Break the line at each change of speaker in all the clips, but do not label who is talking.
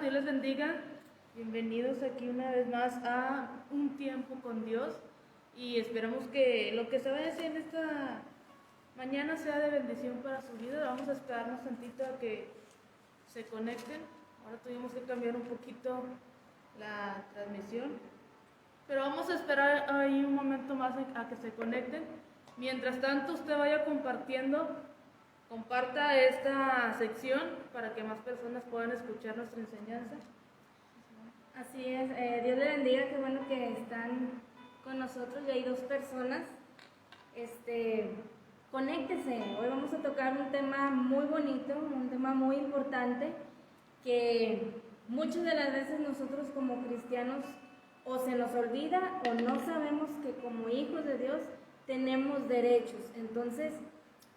Dios les bendiga. Bienvenidos aquí una vez más a Un Tiempo con Dios. Y esperamos que lo que se vaya a hacer en esta mañana sea de bendición para su vida. Vamos a esperarnos tantito a que se conecten. Ahora tuvimos que cambiar un poquito la transmisión, pero vamos a esperar ahí un momento más a que se conecten. Mientras tanto, usted vaya comparta esta sección para que más personas puedan escuchar nuestra enseñanza.
Así es, Dios le bendiga, qué bueno que están con nosotros. Ya hay 2 personas. Conéctese, hoy vamos a tocar un tema muy bonito, un tema muy importante, que muchas de las veces nosotros como cristianos o se nos olvida o no sabemos que como hijos de Dios tenemos derechos. Entonces,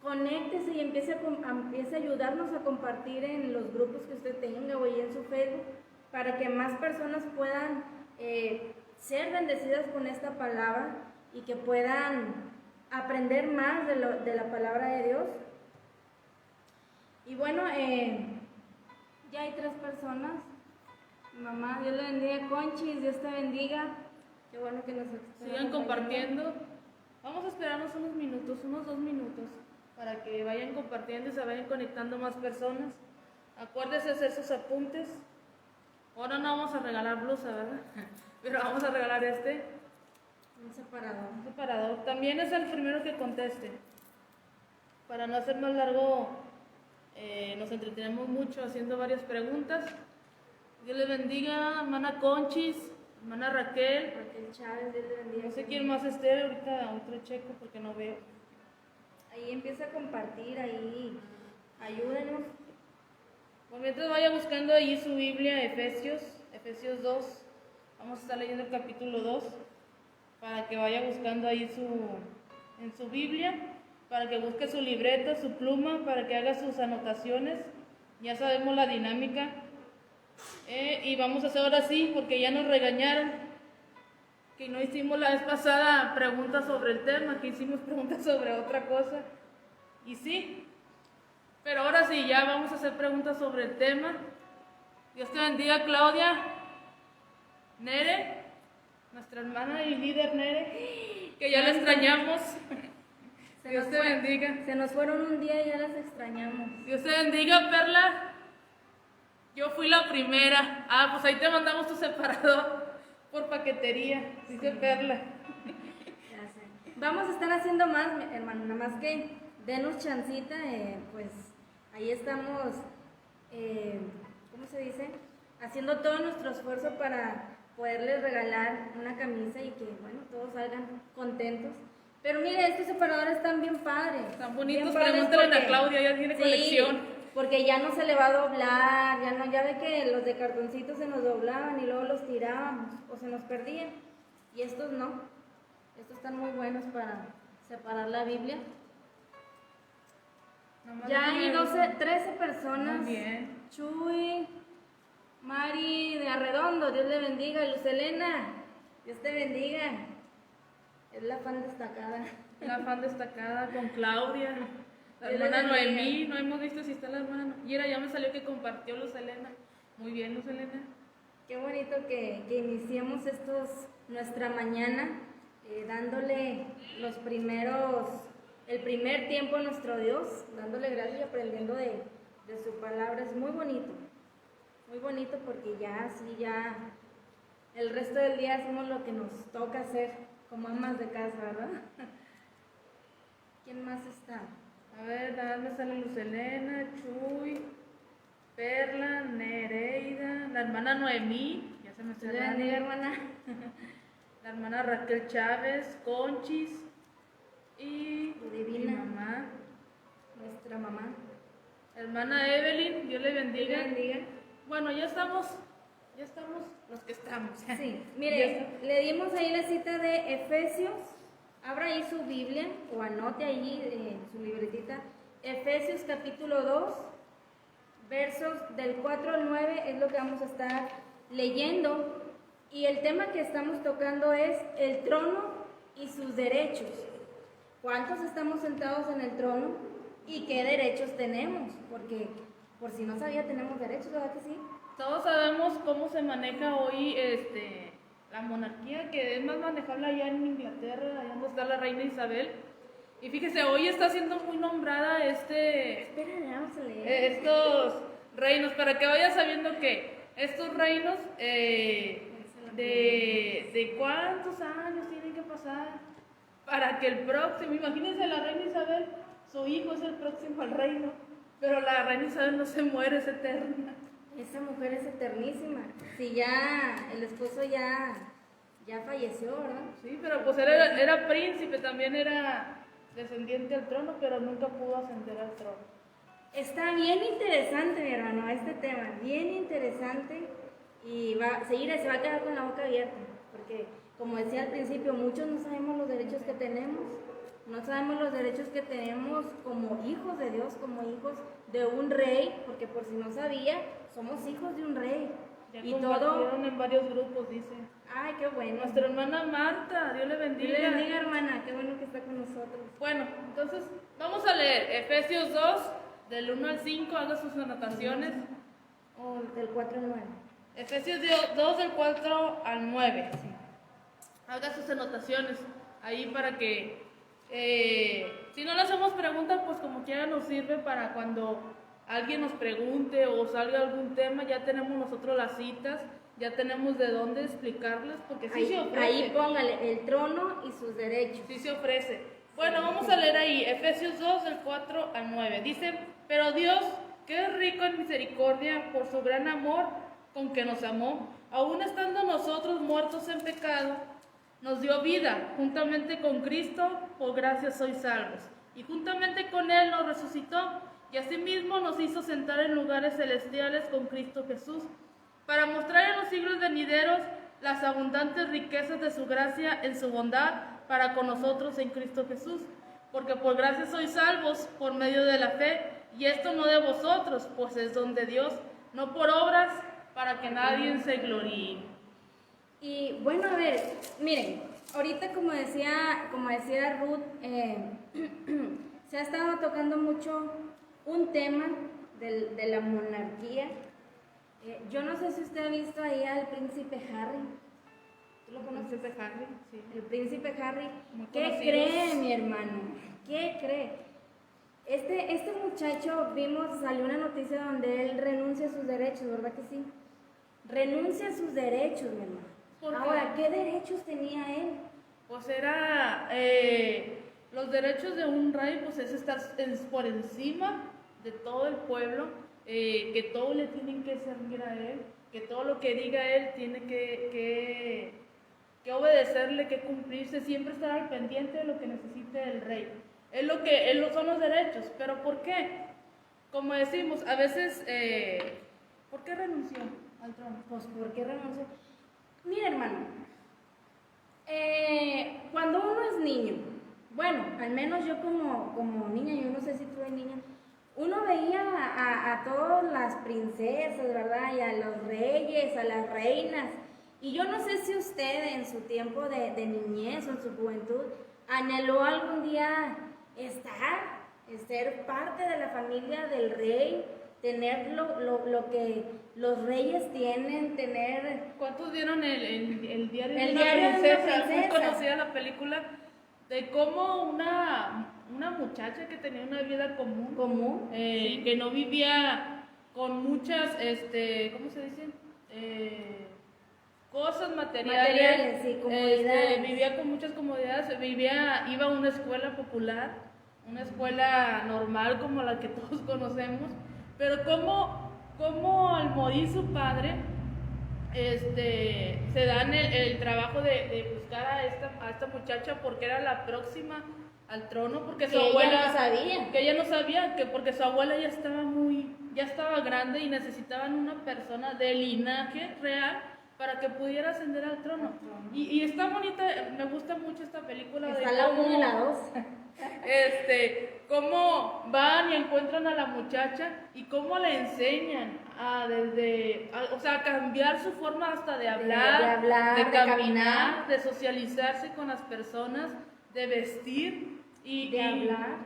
conéctese y empiece a ayudarnos a compartir en los grupos que usted tenga o ahí en su Facebook, para que más personas puedan ser bendecidas con esta palabra y que puedan aprender más de la palabra de Dios. Y bueno, ya hay 3 personas. Mamá, Dios le bendiga. Conchis, Dios te bendiga. Qué bueno que nos
sigan compartiendo. Vamos a esperarnos unos minutos, unos 2 minutos, para que vayan compartiendo y se vayan conectando más personas. Acuérdese hacer sus apuntes. Ahora no vamos a regalar blusa, ¿verdad? Pero vamos a regalar
un separador.
Un separador. También es el primero que conteste. Para no hacer más largo, nos entretenemos mucho haciendo varias preguntas. Dios les bendiga, hermana Conchis, hermana Raquel
Chávez, Dios le bendiga.
No sé quién más esté, ahorita otro checo porque no veo.
Ahí empieza a compartir, ahí ayúdenos.
Pues mientras vaya buscando ahí su Biblia, Efesios 2, vamos a estar leyendo el capítulo 2, para que vaya buscando ahí en su Biblia, para que busque su libreta, su pluma, para que haga sus anotaciones. Ya sabemos la dinámica. Y vamos a hacer ahora sí, porque ya nos regañaron, que no hicimos la vez pasada preguntas sobre el tema, que hicimos preguntas sobre otra cosa. Y sí, pero ahora sí, ya vamos a hacer preguntas sobre el tema. Dios te bendiga, Claudia. Nere, nuestra hermana y líder Nere, que ya la extrañamos. Dios te bendiga.
Se nos fueron un día y ya las extrañamos.
Dios te bendiga, Perla. Yo fui la primera. Pues ahí te mandamos tu separador por paquetería, dice Perla.
Gracias. Vamos a estar haciendo más, hermano, nada más que denos chancita, pues ahí estamos, ¿cómo se dice? Haciendo todo nuestro esfuerzo para poderles regalar una camisa y que, bueno, todos salgan contentos. Pero mire, estos separadores están bien padres.
Están bonitos, pregúntale a Claudia, ya tiene colección.
Porque ya no se le va a doblar, ya ve que los de cartoncito se nos doblaban y luego los tirábamos o se nos perdían. Y estos no, estos están muy buenos para separar la Biblia. Ya hay 13 personas.
Muy bien.
Chuy, Mari de Arredondo, Dios le bendiga. Luz Elena, Dios te bendiga. Es la fan destacada.
La fan destacada con Claudia. La hermana Noemí, no hemos visto si está la hermana. Y ya me salió que compartió Luz Elena. Muy bien, Luz Elena.
Qué bonito que iniciemos nuestra mañana dándole el primer tiempo a nuestro Dios, dándole gracias y aprendiendo de su palabra. Es muy bonito porque ya el resto del día hacemos lo que nos toca hacer como amas de casa, ¿verdad? ¿Quién más está?
A ver, nada más me sale Luz Elena, Chuy, Perla, Nereida, la hermana Noemí, ya se me está
dando. Hermana.
La hermana Raquel Chávez, Conchis y
Divina,
mi mamá.
Nuestra mamá.
Hermana Evelyn, Dios le bendiga.
Dios le bendiga.
Bueno, ya estamos los que estamos.
Sí, mire, le dimos ahí la cita de Efesios. Abra ahí su Biblia o anote ahí su libretita. Efesios capítulo 2, versos del 4 al 9 es lo que vamos a estar leyendo. Y el tema que estamos tocando es el trono y sus derechos. ¿Cuántos estamos sentados en el trono y qué derechos tenemos? Porque por si no sabía, tenemos derechos, ¿verdad que sí?
Todos sabemos cómo se maneja hoy la monarquía, que es más manejable allá en Inglaterra, allá donde está la reina Isabel. Y fíjese, hoy está siendo muy nombrada
Espérame, vamos a leer.
estos reinos, para que vaya sabiendo que estos reinos de cuántos años tienen que pasar para que el próximo, imagínense la reina Isabel, su hijo es el próximo al reino, pero la reina Isabel no se muere, es eterna.
Esa mujer es eternísima. Si ya el esposo ya falleció, ¿verdad?
Sí, pero pues él era príncipe, también era descendiente al trono, pero nunca pudo ascender al trono.
Está bien interesante, mi hermano, este tema, bien interesante, y se va a quedar con la boca abierta, porque como decía al principio, muchos no sabemos los derechos que tenemos, no sabemos los derechos que tenemos como hijos de Dios, como hijos de un rey, porque por si no sabía, somos hijos de un rey.
Ya
y
compartieron en varios grupos, dice.
Ay, qué bueno.
Nuestra hermana Marta, Dios le bendiga.
Dios le bendiga, hermana, qué bueno que está con nosotros.
Bueno, entonces vamos a leer Efesios 2, del 1 al 5, haga sus anotaciones.
O del 4 al 9.
Efesios 2, del 4 al 9. Sí. Haga sus anotaciones ahí para que, si no le hacemos preguntas, pues como quiera nos sirve para cuando alguien nos pregunte o salga algún tema, ya tenemos nosotros las citas, ya tenemos de dónde explicarles, porque sí se ofrece.
Ahí póngale el trono y sus derechos.
Sí se ofrece. Bueno, vamos a leer ahí, Efesios 2, del 4 al 9. Dice, pero Dios, que es rico en misericordia por su gran amor con que nos amó, aun estando nosotros muertos en pecado, nos dio vida, juntamente con Cristo, por gracia sois salvos. Y juntamente con Él nos resucitó, y asimismo nos hizo sentar en lugares celestiales con Cristo Jesús, para mostrar en los siglos venideros las abundantes riquezas de su gracia en su bondad para con nosotros en Cristo Jesús. Porque por gracia sois salvos por medio de la fe, y esto no de vosotros, pues es don de Dios, no por obras, para que nadie se gloríe.
Y bueno, a ver, miren, ahorita como decía Ruth, se ha estado tocando mucho un tema de la monarquía. Yo no sé si usted ha visto ahí al príncipe Harry. ¿Tú lo conoces?
¿Príncipe Harry? Sí.
El príncipe Harry.
Muy
¿Qué
conocidos.
cree, mi hermano? ¿Qué cree? Este muchacho, salió una noticia donde él renuncia a sus derechos, ¿verdad que sí? Renuncia a sus derechos, mi hermano.
¿Por qué?
Ahora, ¿qué derechos tenía él?
Pues era, los derechos de un rey, pues es estar por encima de todo el pueblo, que todo le tienen que servir a él, que todo lo que diga él tiene que obedecerle, que cumplirse, siempre estar al pendiente de lo que necesite el rey. Son los derechos, pero ¿por qué? Como decimos, a veces, ¿por qué renunció al trono?
Pues, ¿por qué renunció? Mira, hermano, cuando uno es niño, bueno, al menos yo como niña, yo no sé si tú eres niña, uno veía a todas las princesas, ¿verdad? Y a los reyes, a las reinas. Y yo no sé si usted en su tiempo de niñez o en su juventud anheló algún día ser parte de la familia del rey, tener lo que los reyes tienen, tener...
¿Cuántos vieron el diario
El
de una
diario de una
princesa? Muy
princesa.
conocida la película de cómo una muchacha que tenía una vida común, que no vivía con muchas, ¿cómo se dicen? Cosas materiales,
sí, comodidades.
vivía con muchas comodidades, iba a una escuela popular, una escuela normal como la que todos conocemos, pero como al morir su padre, se dan el trabajo de buscar a esta muchacha porque era la próxima al trono, porque su abuela
ella no sabía.
Que ella no sabía, que porque su abuela ya estaba grande y necesitaban una persona de linaje real para que pudiera ascender al trono. Y está bonita, me gusta mucho esta película.
Está la 1 y la 2.
Cómo van y encuentran a la muchacha y cómo le enseñan a cambiar su forma hasta de hablar, de caminar,
caminar,
de socializarse con las personas, de vestir
de hablar.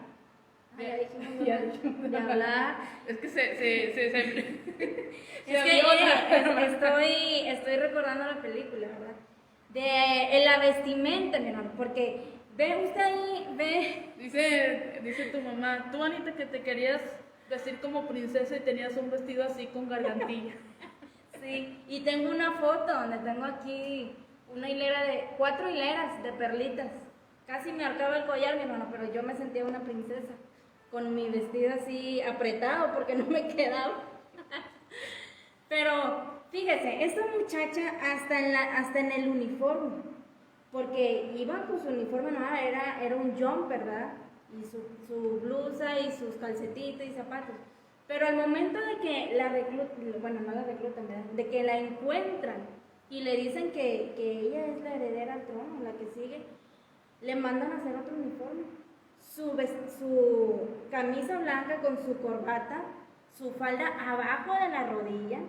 Ya dijimos
Ya
de,
dijimos
de hablar.
Es que se
Es que estoy recordando la película, ¿verdad? De la vestimenta, mi hermano, porque ve usted ahí, ve.
Dice tu mamá, tú Anita que te querías vestir como princesa y tenías un vestido así con gargantilla.
Sí, y tengo una foto donde tengo aquí una hilera de 4 hileras de perlitas. Casi me ahorcaba el collar, mi hermano, pero yo me sentía una princesa con mi vestido así apretado porque no me quedaba. Pero fíjese, esta muchacha hasta en el uniforme, porque iban con su uniforme, no, era un jumper, ¿verdad? Y su blusa y sus calcetitos y zapatos. Pero al momento de que la reclutan, bueno, no la reclutan, ¿verdad? De que la encuentran y le dicen que ella es la heredera al trono, la que sigue, le mandan a hacer otro uniforme. Su camisa blanca con su corbata, su falda abajo de la rodilla,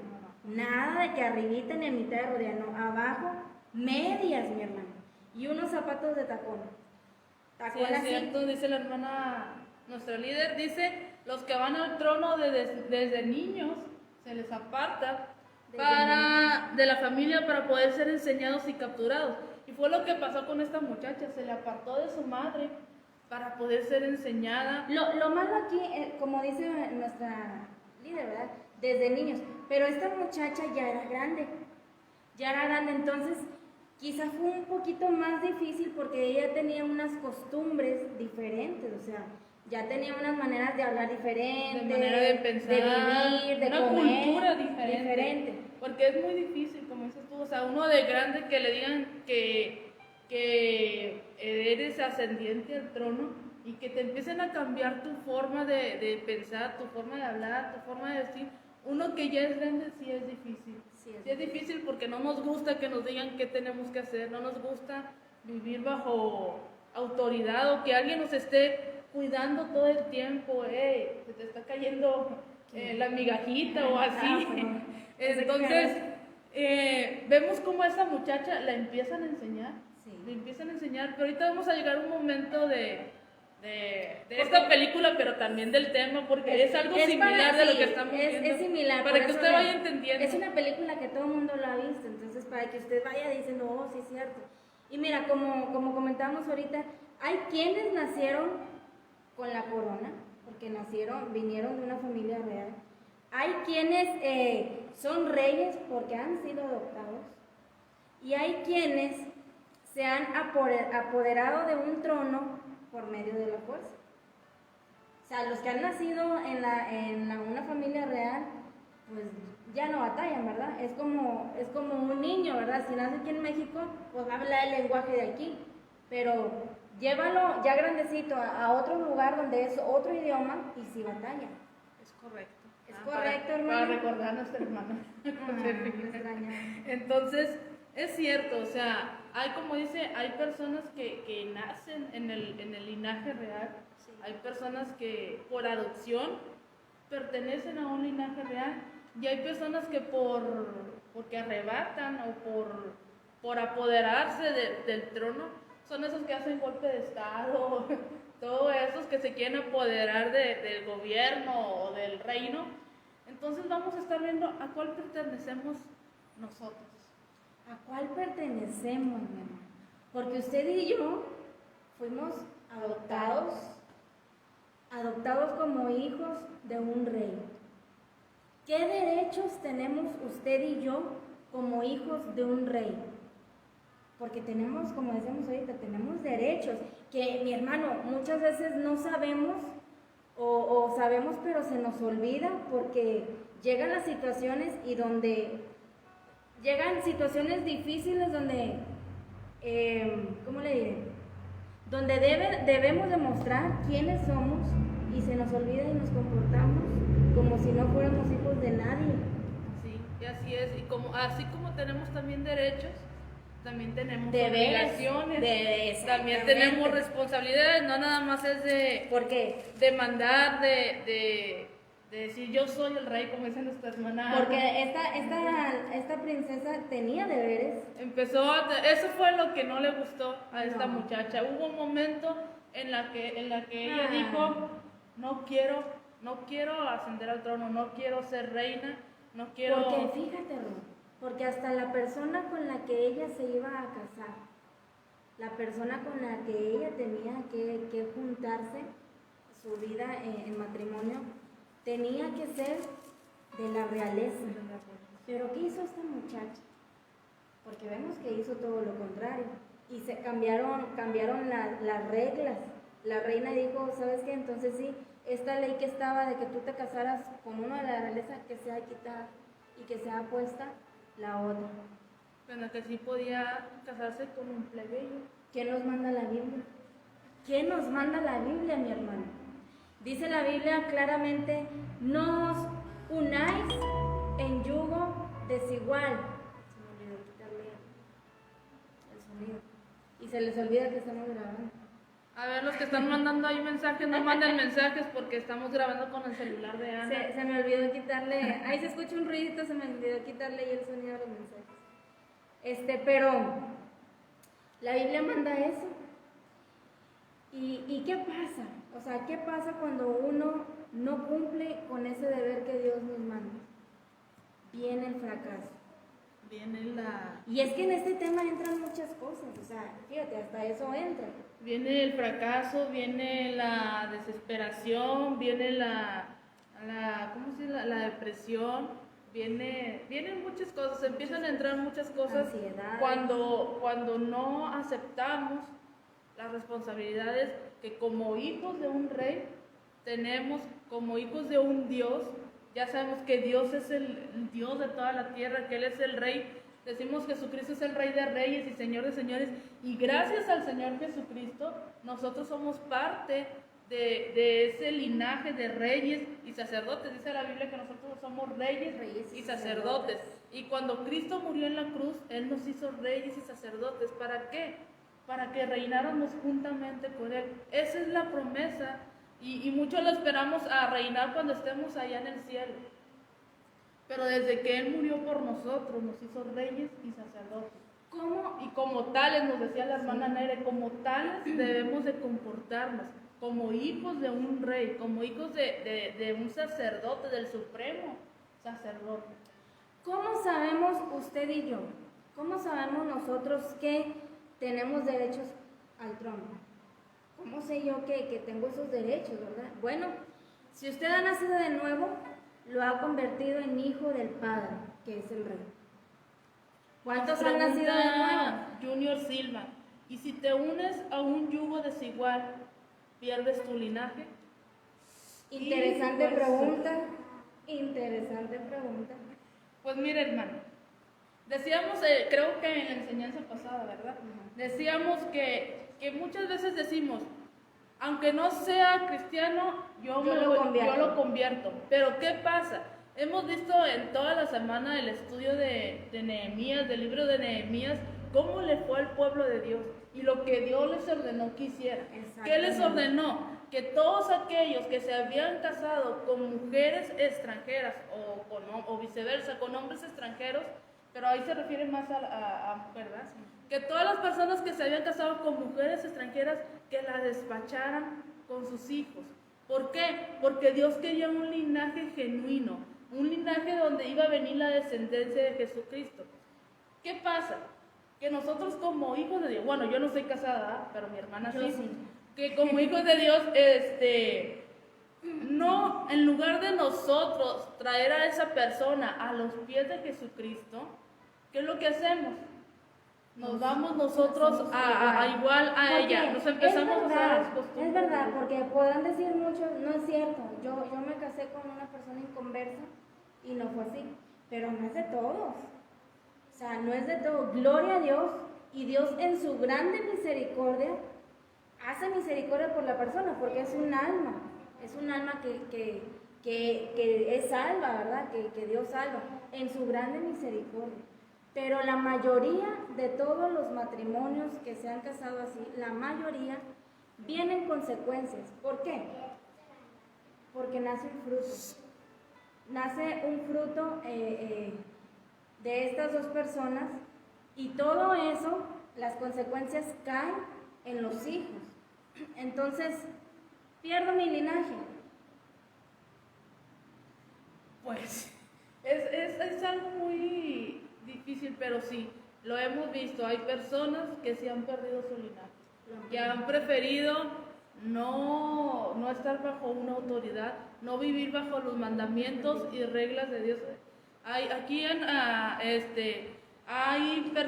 nada de que arribita ni a mitad de rodilla, no, abajo, medias, mi hermano, y unos zapatos de tacón.
Sí, es cierto, dice la hermana, nuestra líder, dice, los que van al trono desde niños se les aparta de la familia para poder ser enseñados y capturados. Y fue lo que pasó con esta muchacha, se le apartó de su madre para poder ser enseñada.
Lo malo aquí, como dice nuestra líder, ¿verdad? Desde niños, pero esta muchacha ya era grande, entonces quizá fue un poquito más difícil porque ella tenía unas costumbres diferentes, o sea, ya tenía unas maneras de hablar diferentes,
de manera de pensar,
de vivir, de
una
comer,
cultura diferente. Porque es muy difícil, como dices tú, o sea, uno de grande que le digan que eres ascendiente al trono y que te empiecen a cambiar tu forma de pensar, tu forma de hablar, tu forma de decir. Uno que ya es grande sí es difícil. Sí es difícil porque no nos gusta que nos digan qué tenemos que hacer, no nos gusta vivir bajo autoridad o que alguien nos esté cuidando todo el tiempo, se te está cayendo la migajita o así. Entonces, vemos cómo a esta muchacha la empiezan a enseñar, le empiezan a enseñar, pero ahorita vamos a llegar a un momento de esta película, pero también del tema, porque es algo similar de lo que estamos viendo.
Es similar.
Para que usted vaya entendiendo.
Es una película que todo el mundo lo ha visto, entonces para que usted vaya diciendo, oh, sí es cierto. Y mira, como comentamos ahorita, hay quienes nacieron con la corona, porque vinieron de una familia real. Hay quienes son reyes porque han sido adoptados. Y hay quienes se han apoderado de un trono por medio de la fuerza. O sea, los que han nacido en una familia real, pues ya no batallan, ¿verdad? Es como un niño, ¿verdad? Si nace aquí en México, pues habla el lenguaje de aquí, pero llévalo ya grandecito a otro lugar donde es otro idioma y sí batalla.
Es correcto.
Es correcto, hermano.
Para recordar a nuestra hermana. Entonces, es cierto, o sea, como dice, hay personas que nacen en el linaje real, sí. Hay personas que por adopción pertenecen a un linaje real y hay personas que porque arrebatan o por apoderarse del trono, son esos que hacen golpe de estado, todos esos que se quieren apoderar del gobierno o del reino. Entonces vamos a estar viendo a cuál pertenecemos nosotros.
¿A cuál pertenecemos, mi hermano? Porque usted y yo fuimos adoptados como hijos de un rey. ¿Qué derechos tenemos usted y yo como hijos de un rey? Porque tenemos, como decíamos ahorita, tenemos derechos que, mi hermano, muchas veces no sabemos o sabemos pero se nos olvida porque llegan las situaciones y llegan situaciones difíciles donde, ¿cómo le diré? Donde debemos demostrar quiénes somos y se nos olvida y nos comportamos como si no fuéramos hijos de nadie.
Sí, y así es. Y así como tenemos también derechos, también tenemos
deberes,
obligaciones, también tenemos responsabilidades, no nada más es de mandar, de decir yo soy el rey, como dice nuestra hermana.
Porque esta princesa tenía deberes.
Eso fue lo que no le gustó a esta muchacha. Hubo un momento en la que ella dijo, no quiero ascender al trono, no quiero ser reina, no quiero...
Porque fíjate, Ru, porque hasta la persona con la que ella se iba a casar, la persona con la que ella tenía que juntarse, su vida en matrimonio, tenía que ser de la realeza. Pero ¿qué hizo esta muchacha? Porque vemos que hizo todo lo contrario. Y se cambiaron las reglas. La reina dijo, ¿sabes qué? Entonces sí, esta ley que estaba de que tú te casaras con uno de la realeza, que sea quitada y que sea puesta la otra.
Bueno, que sí podía casarse con un plebeyo.
¿Quién nos manda la Biblia? ¿Quién nos manda la Biblia, mi hermano? Dice la Biblia claramente, no os unáis en yugo desigual. Se me olvidó quitarle el sonido. Y se les olvida que estamos grabando.
A ver, los que están mandando ahí mensajes, no manden mensajes porque estamos grabando con el celular de Ana.
Se me olvidó quitarle, ahí se escucha un ruidito, se me olvidó quitarle ahí el sonido de los mensajes. Pero la Biblia manda eso. ¿Y qué pasa? O sea, ¿qué pasa cuando uno no cumple con ese deber que Dios nos manda? Viene el fracaso.
Viene la...
Y es que en este tema entran muchas cosas, o sea, fíjate, hasta eso entra.
Viene el fracaso, viene la desesperación, viene ¿cómo se dice? La depresión, vienen muchas cosas, empiezan a entrar muchas cosas.
Ansiedad.
Cuando no aceptamos las responsabilidades que como hijos de un rey tenemos, como hijos de un Dios. Ya sabemos que Dios es el Dios de toda la tierra, que Él es el Rey. Decimos que Jesucristo es el Rey de Reyes y Señor de Señores. Y gracias al Señor Jesucristo, nosotros somos parte de ese linaje de reyes y sacerdotes. Dice la Biblia que nosotros somos reyes y sacerdotes. Y cuando Cristo murió en la cruz, Él nos hizo reyes y sacerdotes. ¿Para qué? Para que reináramos juntamente con Él. Esa es la promesa. Y muchos lo esperamos a reinar cuando estemos allá en el cielo. Pero desde que Él murió por nosotros, nos hizo reyes y sacerdotes.
¿Cómo?
Y como tales, nos decía la hermana Nere, como tales debemos de comportarnos, como hijos de un rey, como hijos de un sacerdote, del supremo sacerdote.
¿Cómo sabemos usted y yo? ¿Cómo sabemos nosotros que tenemos derechos al trono? ¿Cómo sé yo que tengo esos derechos, verdad? Bueno, si usted ha nacido de nuevo, lo ha convertido en hijo del Padre, que es el Rey. ¿Cuántos han nacido de nuevo?
Junior Silva, ¿y si te unes a un yugo desigual, pierdes tu linaje?
Interesante pregunta. Interesante pregunta.
Pues mire, hermano, decíamos, creo que en la enseñanza pasada, ¿verdad? Decíamos que muchas veces decimos, aunque no sea cristiano, yo lo convierto. Pero ¿qué pasa? Hemos visto en toda la semana el estudio de Nehemías, del libro de Nehemías, cómo le fue al pueblo de Dios y lo que Dios les ordenó que hiciera. ¿Qué les ordenó? Que todos aquellos que se habían casado con mujeres extranjeras o viceversa, con hombres extranjeros, pero ahí se refiere más a ¿verdad? Que todas las personas que se habían casado con mujeres extranjeras, que las despacharan con sus hijos. ¿Por qué? Porque Dios quería un linaje genuino, un linaje donde iba a venir la descendencia de Jesucristo. ¿Qué pasa? Que nosotros como hijos de Dios, bueno, yo no soy casada, pero mi hermana sí, que como hijos de Dios, no, en lugar de nosotros traer a esa persona a los pies de Jesucristo, ¿qué es lo que hacemos? Nos vamos nosotros igual a ella, nos empezamos a usar las costumbres.
Es verdad, porque podrán decir muchos, no es cierto, yo me casé con una persona inconversa y no fue así, pero no es de todos, o sea, no es de todos, gloria a Dios, y Dios en su grande misericordia hace misericordia por la persona, porque es un alma que es salva, ¿verdad? Que Dios salva, en su grande misericordia. Pero la mayoría de todos los matrimonios que se han casado así, la mayoría vienen consecuencias. ¿Por qué? Porque nace un fruto. Nace un fruto de estas dos personas y todo eso, las consecuencias caen en los hijos. Entonces, pierdo mi linaje.
Pues es algo muy difícil, pero sí, lo hemos visto. Hay personas que se han perdido su linaje, que han preferido no estar bajo una autoridad, no vivir bajo los mandamientos y reglas de Dios.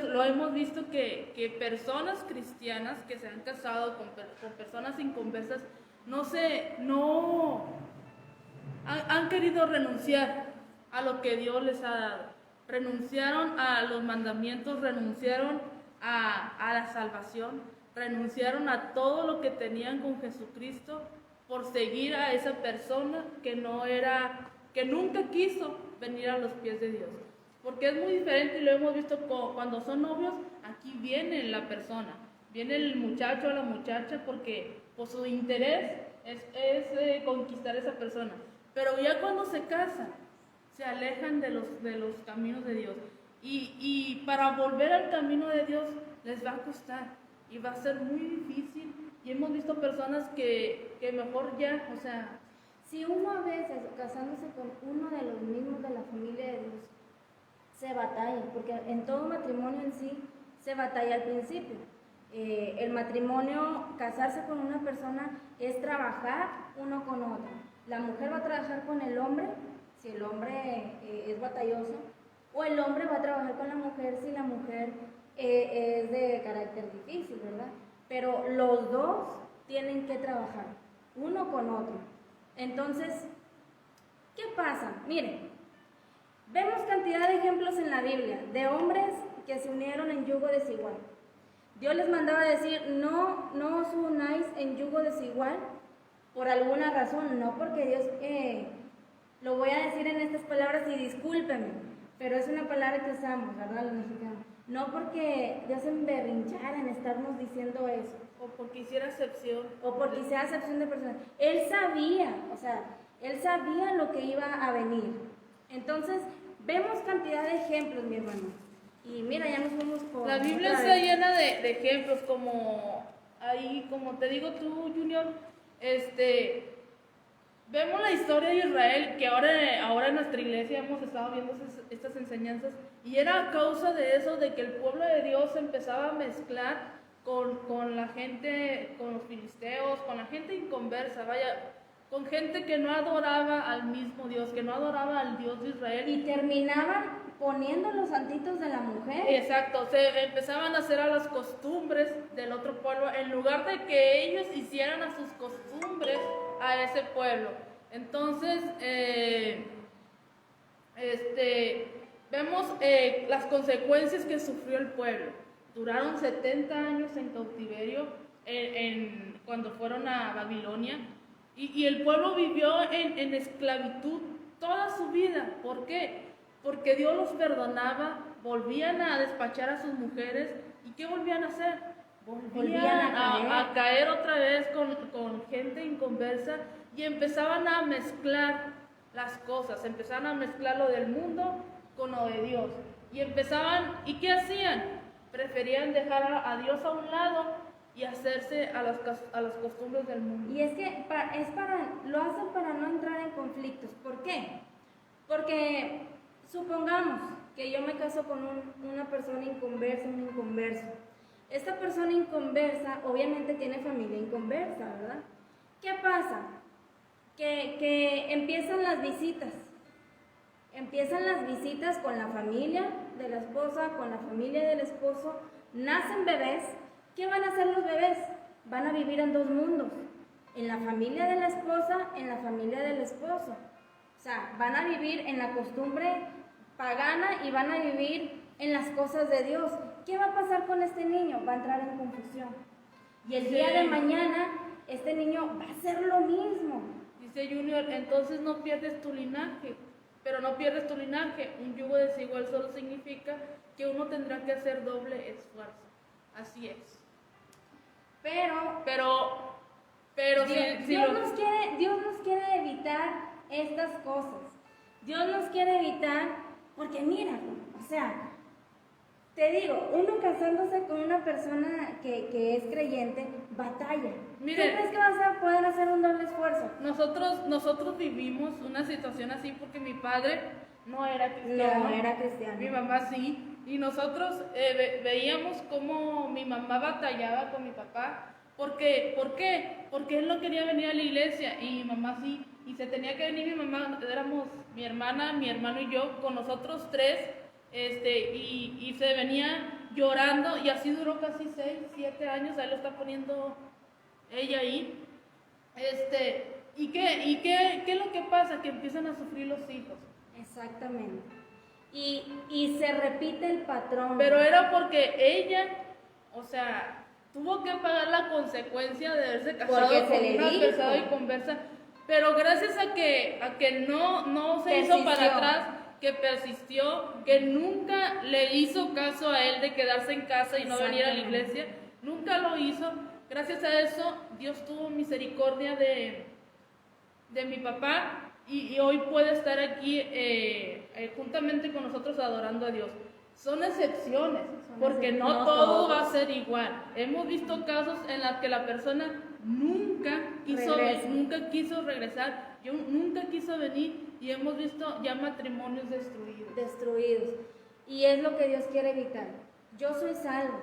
Lo hemos visto que personas cristianas que se han casado con personas inconversas han querido renunciar a lo que Dios les ha dado. Renunciaron a los mandamientos, renunciaron a la salvación, renunciaron a todo lo que tenían con Jesucristo por seguir a esa persona que nunca quiso venir a los pies de Dios. Porque es muy diferente, y lo hemos visto cuando son novios. Aquí viene la persona, viene el muchacho o la muchacha, porque pues, su interés es conquistar a esa persona. Pero ya cuando se casan, se alejan de los caminos de Dios. Y para volver al camino de Dios les va a costar y va a ser muy difícil. Y hemos visto personas que mejor ya, o sea...
Si uno a veces, casándose con uno de los mismos de la familia de Dios, se batalla, porque en todo matrimonio en sí se batalla al principio. El matrimonio, casarse con una persona, es trabajar uno con otro. La mujer va a trabajar con el hombre, si el hombre es batalloso, o el hombre va a trabajar con la mujer si la mujer es de carácter difícil, ¿verdad? Pero los dos tienen que trabajar, uno con otro. Entonces, ¿qué pasa? Miren, vemos cantidad de ejemplos en la Biblia de hombres que se unieron en yugo desigual. Dios les mandaba decir, no os unáis en yugo desigual por alguna razón, no porque Dios, lo voy a decir en estas palabras y discúlpenme, pero es una palabra que usamos, ¿verdad, los mexicanos? No porque Dios se emberrinchara en estarnos diciendo eso.
O porque hiciera acepción.
O porque hiciera acepción de personas. Él sabía, Él sabía lo que iba a venir. Entonces, vemos cantidad de ejemplos, mi hermano. Y mira, ya nos fuimos por...
La Biblia está llena de ejemplos, como te digo tú, Junior, vemos la historia de Israel, que ahora en nuestra iglesia hemos estado viendo estas enseñanzas, y era a causa de eso, de que el pueblo de Dios empezaba a mezclar con la gente, con los filisteos, con la gente inconversa, con gente que no adoraba al mismo Dios, que no adoraba al Dios de Israel.
Y terminaban poniendo los santitos de la mujer.
Exacto, se empezaban a hacer a las costumbres del otro pueblo, en lugar de que ellos hicieran a sus costumbres a ese pueblo. Entonces, vemos las consecuencias que sufrió el pueblo. Duraron 70 años en cautiverio cuando fueron a Babilonia, y el pueblo vivió en esclavitud toda su vida. ¿Por qué? Porque Dios los perdonaba, volvían a despachar a sus mujeres, ¿y qué volvían a hacer? Volvían a caer otra vez con gente inconversa, y empezaban a mezclar las cosas, empezaban a mezclar lo del mundo con lo de Dios. ¿Y qué hacían? Preferían dejar a Dios a un lado y hacerse a las costumbres del mundo.
Y es que lo hacen para no entrar en conflictos. ¿Por qué? Porque supongamos que yo me caso con una persona inconversa, un inconverso. Esta persona inconversa obviamente tiene familia inconversa, ¿verdad? ¿Qué pasa? Que empiezan las visitas. Empiezan las visitas con la familia de la esposa, con la familia del esposo. Nacen bebés. ¿Qué van a hacer los bebés? Van a vivir en dos mundos. En la familia de la esposa, en la familia del esposo. O sea, van a vivir en la costumbre pagana y van a vivir en las cosas de Dios. ¿Qué va a pasar con este niño? Va a entrar en confusión. Y el día de mañana, este niño va a hacer lo mismo.
Dice Junior, entonces no pierdes tu linaje. Pero no pierdes tu linaje. Un yugo desigual solo significa que uno tendrá que hacer doble esfuerzo. Así es. Pero
Dios nos quiere evitar estas cosas. Dios nos quiere evitar, porque mira, o sea, te digo, uno casándose con una persona que es creyente, batalla.
Miren,
¿Tú crees que vas a poder hacer un doble esfuerzo?
Nosotros vivimos una situación así porque mi padre no era cristiano.
No era cristiano.
Mi mamá sí. Y nosotros veíamos cómo mi mamá batallaba con mi papá. ¿Por qué? Porque él no quería venir a la iglesia y mi mamá sí. Y se tenía que venir mi mamá, éramos mi hermana, mi hermano y yo, con nosotros tres. Y se venía llorando y así duró casi 6, 7 años. Ahí lo está poniendo ella ahí. ¿Y qué es lo que pasa? Que empiezan a sufrir los hijos.
Exactamente. Y se repite el patrón.
Pero era porque ella, o sea, tuvo que pagar la consecuencia de haberse casado con una persona y conversa. Pero gracias a que no se hizo para atrás, que persistió, que nunca le hizo caso a él de quedarse en casa y no venir a la iglesia, nunca lo hizo. Gracias a eso, Dios tuvo misericordia de mi papá y hoy puede estar aquí juntamente con nosotros adorando a Dios. Son excepciones, porque no todo va a ser igual. Hemos visto casos en los que la persona nunca quiso regresar, nunca quiso venir, y hemos visto ya matrimonios destruidos.
Y es lo que Dios quiere evitar. Yo soy salvo,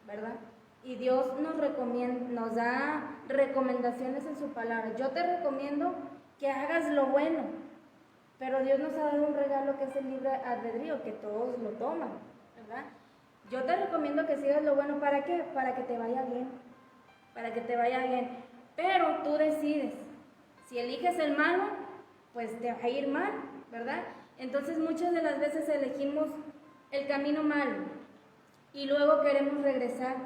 ¿verdad? Y Dios nos da recomendaciones en su palabra. Yo te recomiendo que hagas lo bueno, pero Dios nos ha dado un regalo que es el libre albedrío, que todos lo toman, ¿verdad? Yo te recomiendo que sigas lo bueno. ¿Para qué? Para que te vaya bien, pero tú decides. Si eliges el malo, pues te va a ir mal, ¿verdad? Entonces muchas de las veces elegimos el camino malo y luego queremos regresar.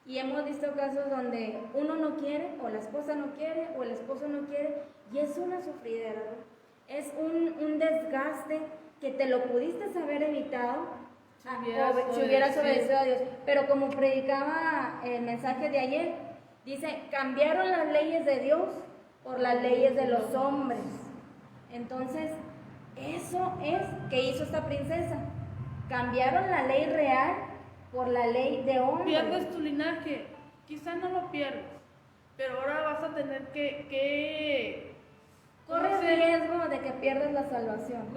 Y hemos visto casos donde uno no quiere, o la esposa no quiere, o el esposo no quiere, y es una sufridera, ¿no? Es un desgaste que te lo pudiste haber evitado si hubieras obedecido a Dios. Pero como predicaba el mensaje de ayer, dice, cambiaron las leyes de Dios por las leyes de los hombres. Entonces, eso es que hizo esta princesa. Cambiaron la ley real por la ley de hombres.
Pierdes tu linaje, quizá no lo pierdes, pero ahora vas a tener que
corres riesgo de que pierdas la salvación.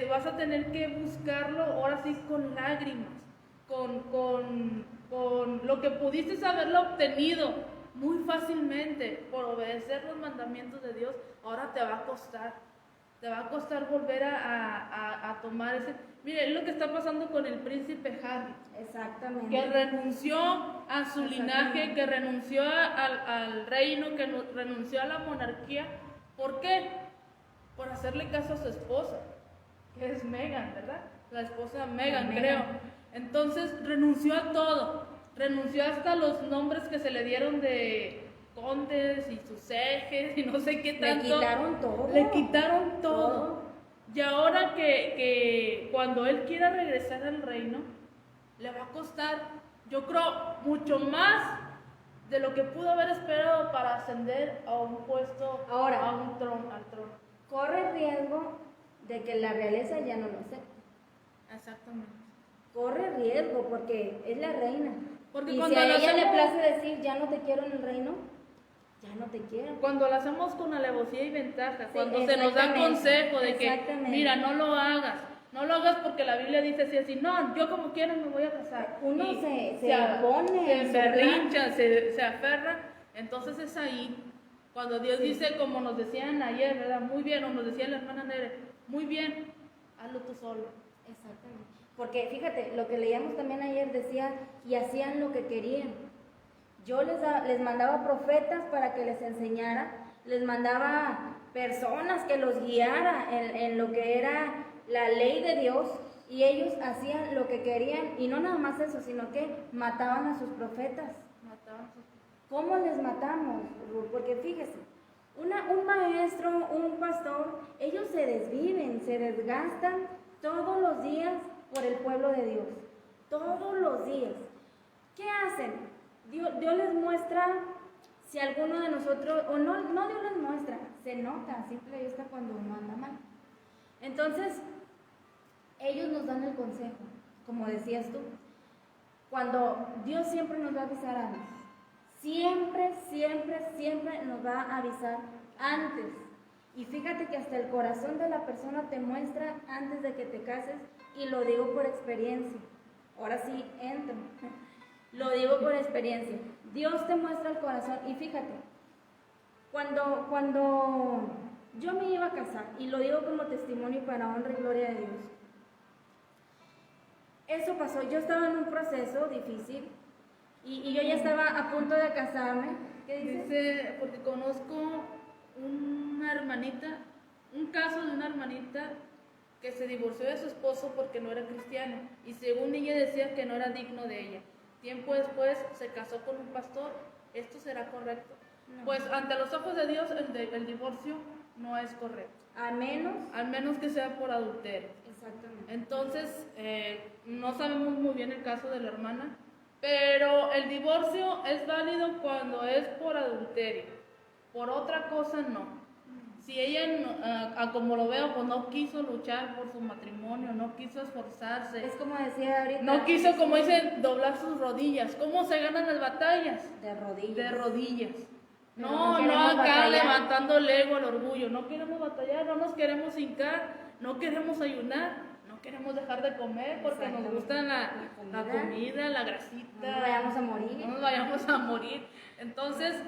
Vas a tener que buscarlo ahora sí con lágrimas, con lo que pudiste haberlo obtenido muy fácilmente por obedecer los mandamientos de Dios. Ahora te va a costar volver a tomar ese. Mire, es lo que está pasando con el príncipe Harry.
Exactamente.
Que renunció a su linaje, que renunció al reino, que renunció a la monarquía. ¿Por qué? Por hacerle caso a su esposa, que es Meghan, ¿verdad? La esposa Meghan, creo. Entonces renunció a todo. Renunció hasta los nombres que se le dieron de condes y sus ejes y no sé qué tanto. Le quitaron todo. Y ahora que cuando él quiera regresar al reino, le va a costar, yo creo, mucho más de lo que pudo haber esperado para ascender a un puesto,
ahora,
al trono.
Corre riesgo de que la realeza ya no lo acepte.
Exactamente.
Corre riesgo porque es la reina.
Porque
y
cuando
si a ella le place decir, ya no te quiero en el reino, ya no te quiero.
Cuando lo hacemos con alevosía y ventaja, sí, cuando se nos da consejo de que, mira, no lo hagas porque la Biblia dice así, no, yo como quiera me voy a casar.
Uno se opone,
se berrincha, se aferra. Entonces es ahí cuando Dios dice, como nos decían ayer, ¿verdad? Muy bien, o nos decía la hermana Nere, muy bien, hazlo tú solo.
Exactamente. Porque fíjate, lo que leíamos también ayer decía, y hacían lo que querían. Yo les mandaba profetas para que les enseñara, les mandaba personas que los guiara en lo que era la ley de Dios, y ellos hacían lo que querían, y no nada más eso, sino que mataban a sus profetas. ¿Cómo les matamos? Porque fíjese, un maestro, un pastor, ellos se desviven, se desgastan todos los días por el pueblo de Dios, todos los días. ¿Qué hacen? Dios les muestra si alguno de nosotros, o no Dios les muestra, se nota, simple y está cuando uno anda mal. Entonces, ellos nos dan el consejo. como decías tú, cuando Dios siempre nos va a avisar antes. Siempre, siempre, siempre nos va a avisar antes. Y fíjate que hasta el corazón de la persona te muestra antes de que te cases, y lo digo por experiencia. Ahora sí, entro. Lo digo por experiencia. Dios te muestra el corazón. Y fíjate, cuando yo me iba a casar, y lo digo como testimonio para honra y gloria de Dios, eso pasó. Yo estaba en un proceso difícil y yo ya estaba a punto de casarme. ¿Qué dices?
Dice, porque conozco una hermanita, un caso de una hermanita que se divorció de su esposo porque no era cristiano, y según ella decía que no era digno de ella. Tiempo después se casó con un pastor. ¿Esto será correcto?
No.
Pues ante los ojos de Dios el divorcio no es correcto, al menos que sea por adulterio.
Exactamente.
Entonces, no sabemos muy bien el caso de la hermana, pero el divorcio es válido cuando es por adulterio, por otra cosa no. Si ella, como lo veo, pues no quiso luchar por su matrimonio, no quiso esforzarse,
Es como decía ahorita.
no quiso, como dicen, doblar sus rodillas. ¿Cómo se ganan las batallas?
De rodillas.
De rodillas.
Pero
No,
no
no
queremos
acá
batallar.
levantando el ego, el orgullo. No queremos batallar, no nos queremos hincar, no queremos ayunar, no queremos dejar de comer porque nos gusta la comida, la grasita.
No nos vayamos a morir.
No nos vayamos a morir. Entonces,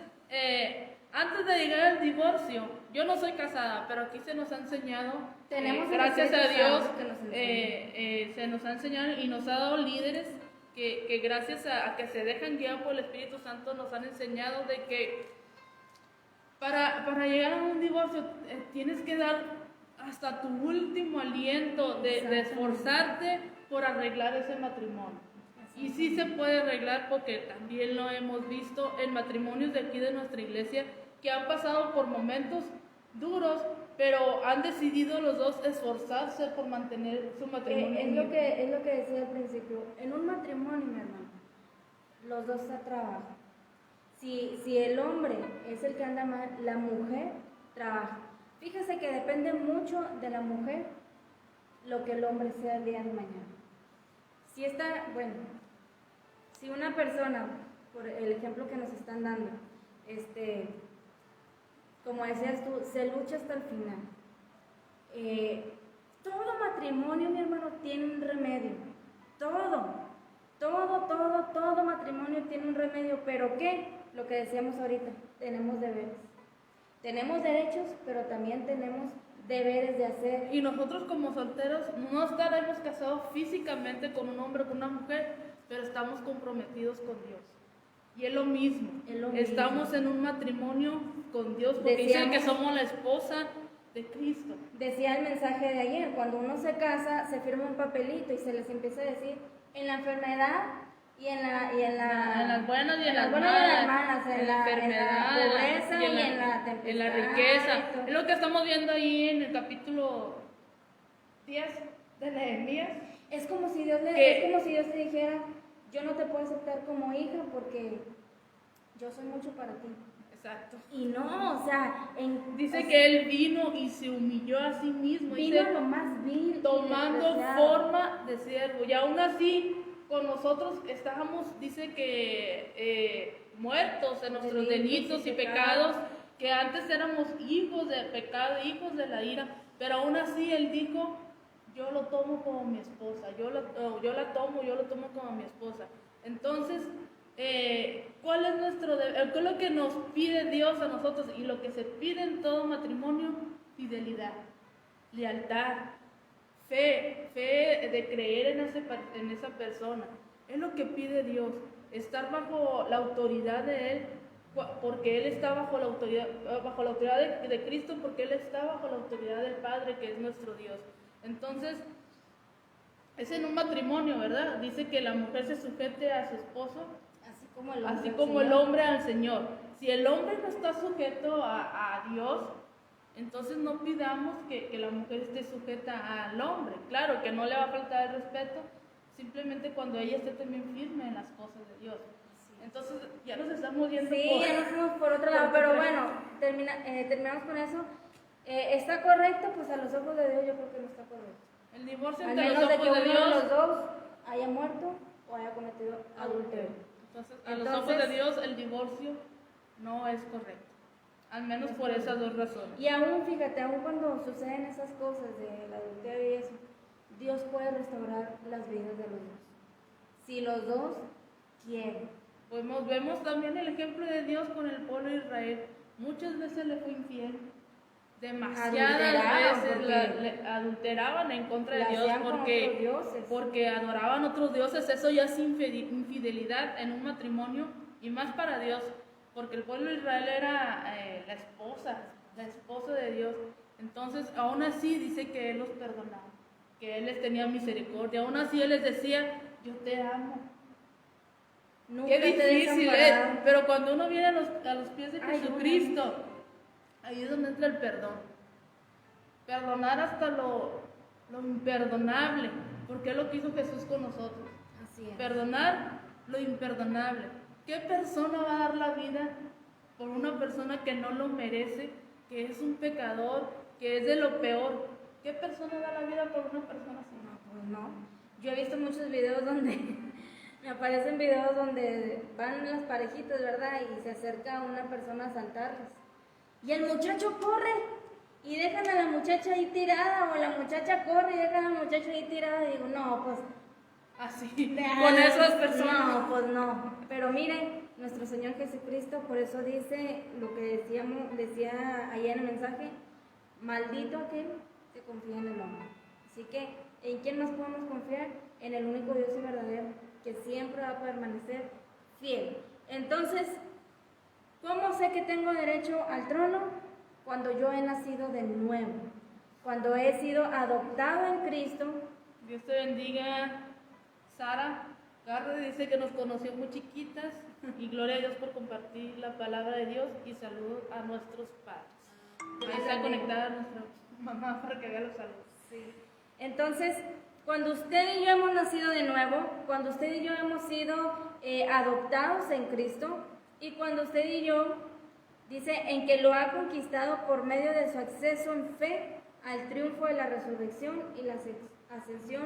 antes de llegar al divorcio, yo no soy casada, pero aquí se nos ha enseñado,
Tenemos
gracias a
Espíritu
Dios,
Santo que nos enseña.
se nos ha enseñado y nos ha dado líderes que gracias a que se dejan guiar por el Espíritu Santo nos han enseñado de que para llegar a un divorcio tienes que dar hasta tu último aliento de esforzarte por arreglar ese matrimonio. Y sí se puede arreglar porque también lo hemos visto en matrimonios de aquí de nuestra iglesia que han pasado por momentos duros, pero han decidido los dos esforzarse por mantener su matrimonio.
Es lo que decía al principio. En un matrimonio, mi hermano, los dos trabajan. Si el hombre es el que anda mal, la mujer trabaja. Fíjese que depende mucho de la mujer lo que el hombre sea el día de mañana. Si una persona, por el ejemplo que nos están dando, como decías tú, se lucha hasta el final. Todo matrimonio, mi hermano, tiene un remedio. Todo matrimonio tiene un remedio. ¿Pero qué? Lo que decíamos ahorita, tenemos deberes. Tenemos derechos, pero también tenemos deberes de hacer.
Y nosotros como solteros no estaremos casados físicamente con un hombre o con una mujer, pero estamos comprometidos con Dios. Y es lo mismo. Estamos en un matrimonio con Dios porque dicen que somos la esposa de Cristo.
Decía el mensaje de ayer, cuando uno se casa, se firma un papelito y se les empieza a decir en la enfermedad y en
las buenas y en las
malas,
en la enfermedad,
en la pobreza y en la tempestad,
en la riqueza. Es lo que estamos viendo ahí en el capítulo 10 de Nehemías.
Es como si Dios te dijera, yo no te puedo aceptar como hija porque yo soy mucho para ti.
Exacto.
Y no, o sea,
dice que él vino y se humilló a sí mismo.
Vino lo más vil,
tomando forma de siervo. Y aún así, con nosotros estábamos, dice que muertos en nuestros delitos y pecados, que antes éramos hijos de pecado, hijos de la ira, pero aún así él dijo, yo lo tomo como mi esposa, yo lo tomo como mi esposa. Entonces, ¿cuál es nuestro deber? ¿Qué es lo que nos pide Dios a nosotros? Y lo que se pide en todo matrimonio: fidelidad, lealtad, fe de creer en esa persona. Es lo que pide Dios, estar bajo la autoridad de Él, porque Él está bajo la autoridad de Cristo, porque Él está bajo la autoridad del Padre, que es nuestro Dios. Entonces, es en un matrimonio, ¿verdad? Dice que la mujer se sujete a su esposo, así como el hombre al Señor. Si el hombre no está sujeto a Dios, entonces no pidamos que la mujer esté sujeta al hombre. Claro que no le va a faltar el respeto, simplemente cuando ella esté también firme en las cosas de Dios. Entonces ya nos estamos yendo
ya nos fuimos por otro lado, pero bueno, terminamos con eso. ¿Está correcto? Pues a los ojos de Dios yo creo que no está correcto.
El divorcio
Al
entre
menos
los
de
ojos
que
de
uno
Dios
de los dos haya muerto o haya cometido adulterio.
Entonces, a los ojos de Dios, el divorcio no es correcto. Al menos por esas dos razones.
Y aún, fíjate, aún cuando suceden esas cosas del adulterio y eso, Dios puede restaurar las vidas de los dos. Si los dos quieren.
Pues vemos también el ejemplo de Dios con el pueblo de Israel. Muchas veces le fue infiel. Demasiadas veces le adulteraban en contra de Dios porque adoraban otros dioses. Eso ya es infidelidad en un matrimonio y más para Dios, porque el pueblo de Israel era la esposa de Dios. Entonces, aún así dice que Él los perdonaba, que Él les tenía misericordia. Aún así Él les decía, yo te amo.
Nunca
Qué difícil es, pero cuando uno viene a los pies de Jesucristo, ahí es donde entra el perdón. Perdonar hasta lo imperdonable, porque es lo que hizo Jesús con nosotros.
Así es.
Perdonar lo imperdonable. ¿Qué persona va a dar la vida por una persona que no lo merece, que es un pecador, que es de lo peor? ¿Qué persona da la vida por una persona así?
No, pues no. Yo he visto muchos videos donde me aparecen videos donde van las parejitas, ¿verdad? Y se acerca una persona a asaltarles. Y el muchacho corre y dejan a la muchacha ahí tirada, o la muchacha corre y dejan a la muchacha ahí tirada. Y digo, no, pues
así, con esas personas.
No, pues no. Pero miren, nuestro Señor Jesucristo, por eso dice lo que decía allá en el mensaje, maldito aquel que confía en el hombre. Así que, ¿en quién más podemos confiar? En el único Dios y verdadero, que siempre va a permanecer fiel. Entonces, ¿cómo sé que tengo derecho al trono? Cuando yo he nacido de nuevo, cuando he sido adoptado en Cristo.
Dios te bendiga, Sara. Garre dice que nos conoció muy chiquitas y gloria a Dios por compartir la palabra de Dios y saludos a nuestros padres. Ahí está conectada nuestra mamá para que vea los saludos.
Sí. Entonces, cuando usted y yo hemos nacido de nuevo, cuando usted y yo hemos sido adoptados en Cristo, y cuando usted y yo, dice, en que lo ha conquistado por medio de su acceso en fe al triunfo de la resurrección y la ascensión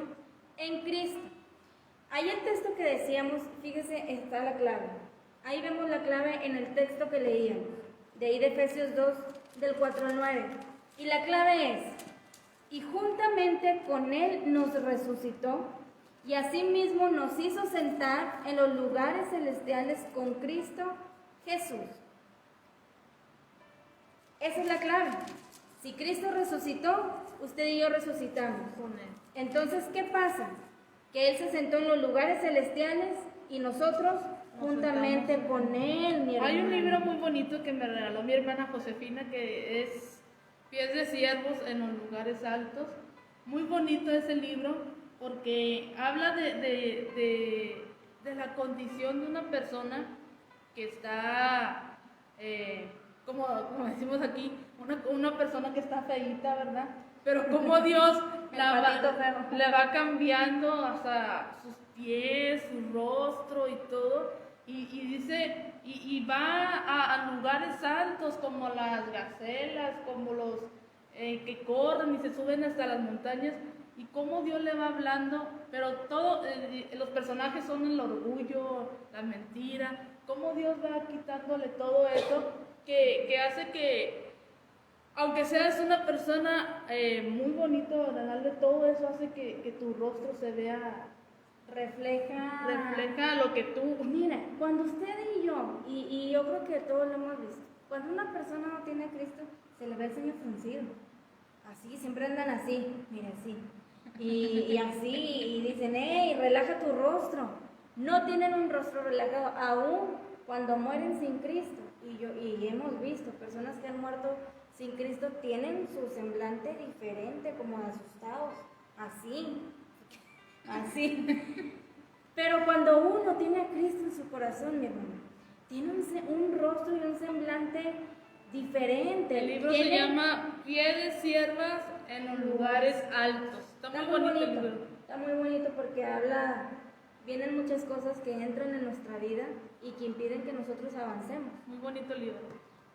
en Cristo. Ahí el texto que decíamos, fíjese, está la clave. Ahí vemos la clave en el texto que leíamos, de ahí de Efesios 2, del 4 al 9. Y la clave es, y juntamente con Él nos resucitó, y asimismo nos hizo sentar en los lugares celestiales con Cristo Jesús. Esa es la clave. Si Cristo resucitó, usted y yo resucitamos con Él. Entonces, ¿qué pasa? Que Él se sentó en los lugares celestiales y nosotros juntamente con Él, mi hermano.
Hay un libro muy bonito que me regaló mi hermana Josefina, que es Pies de Siervos en los Lugares Altos. Muy bonito ese libro porque habla de la condición de una persona que está, como decimos aquí, una persona que está feíta, ¿verdad? Pero como Dios le va cambiando hasta sus pies, su rostro y todo, y dice, y va a lugares altos como las gacelas, como los que corren y se suben hasta las montañas, y cómo Dios le va hablando, pero todo, los personajes son el orgullo, la mentira, cómo Dios va quitándole todo eso, que hace que, aunque seas una persona muy bonito, agradable, todo eso hace que tu rostro se vea, refleja lo que tú...
Mira, cuando usted y yo creo que todos lo hemos visto, cuando una persona no tiene a Cristo, se le ve el ceño fruncido, así, siempre andan así, mira, así, y así, y dicen, hey, relaja tu rostro, no tienen un rostro relajado, aún cuando mueren sin Cristo, y hemos visto personas que han muerto sin Cristo, tienen su semblante diferente, como asustados, así, pero cuando uno tiene a Cristo en su corazón, mi hermano, tiene un rostro y un semblante diferente.
El libro se llama Pie de Siervas en los Lugares Altos. Está muy bonito el libro.
Está muy bonito porque vienen muchas cosas que entran en nuestra vida y que impiden que nosotros avancemos.
Muy bonito el libro.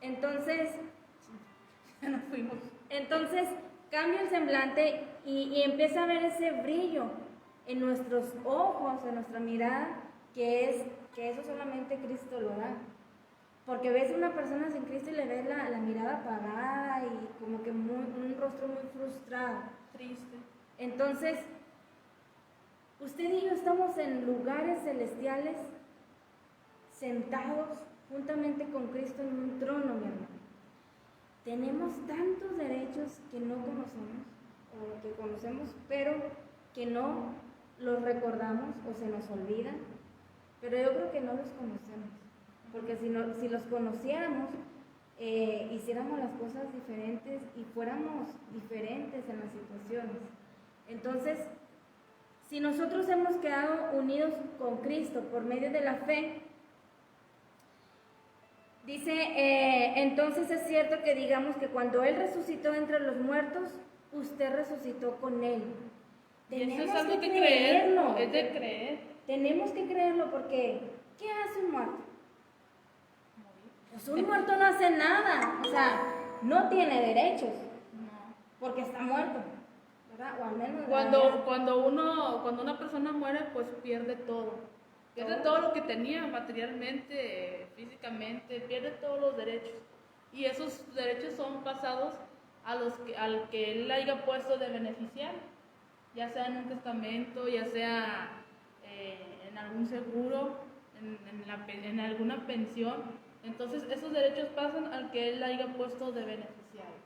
Entonces,
ya nos fuimos.
Entonces cambia el semblante y empieza a ver ese brillo en nuestros ojos, en nuestra mirada, que eso solamente Cristo lo da. Porque ves a una persona sin Cristo y le ves la mirada apagada y como que un rostro muy frustrado.
Triste.
Entonces, usted y yo estamos en lugares celestiales, sentados juntamente con Cristo en un trono, mi hermano. Tenemos tantos derechos que no conocemos, o que conocemos, pero que no los recordamos o se nos olvidan. Pero yo creo que no los conocemos, porque si los conociéramos, hiciéramos las cosas diferentes y fuéramos diferentes en las situaciones. Entonces, si nosotros hemos quedado unidos con Cristo por medio de la fe, dice, entonces es cierto que digamos que cuando Él resucitó entre los muertos, usted resucitó con Él.
Tenemos eso es algo que creerlo, es de creer.
Tenemos que creerlo porque, ¿qué hace un muerto? Pues un muerto no hace nada, o sea, no tiene derechos, porque está muerto, ¿verdad? O al menos
cuando una persona muere, pues pierde todo. Pierde todo lo que tenía materialmente, físicamente, pierde todos los derechos. Y esos derechos son pasados al que él haya puesto de beneficiar, ya sea en un testamento, ya sea en algún seguro, en alguna pensión. Entonces esos derechos pasan al que él haya puesto de beneficiario.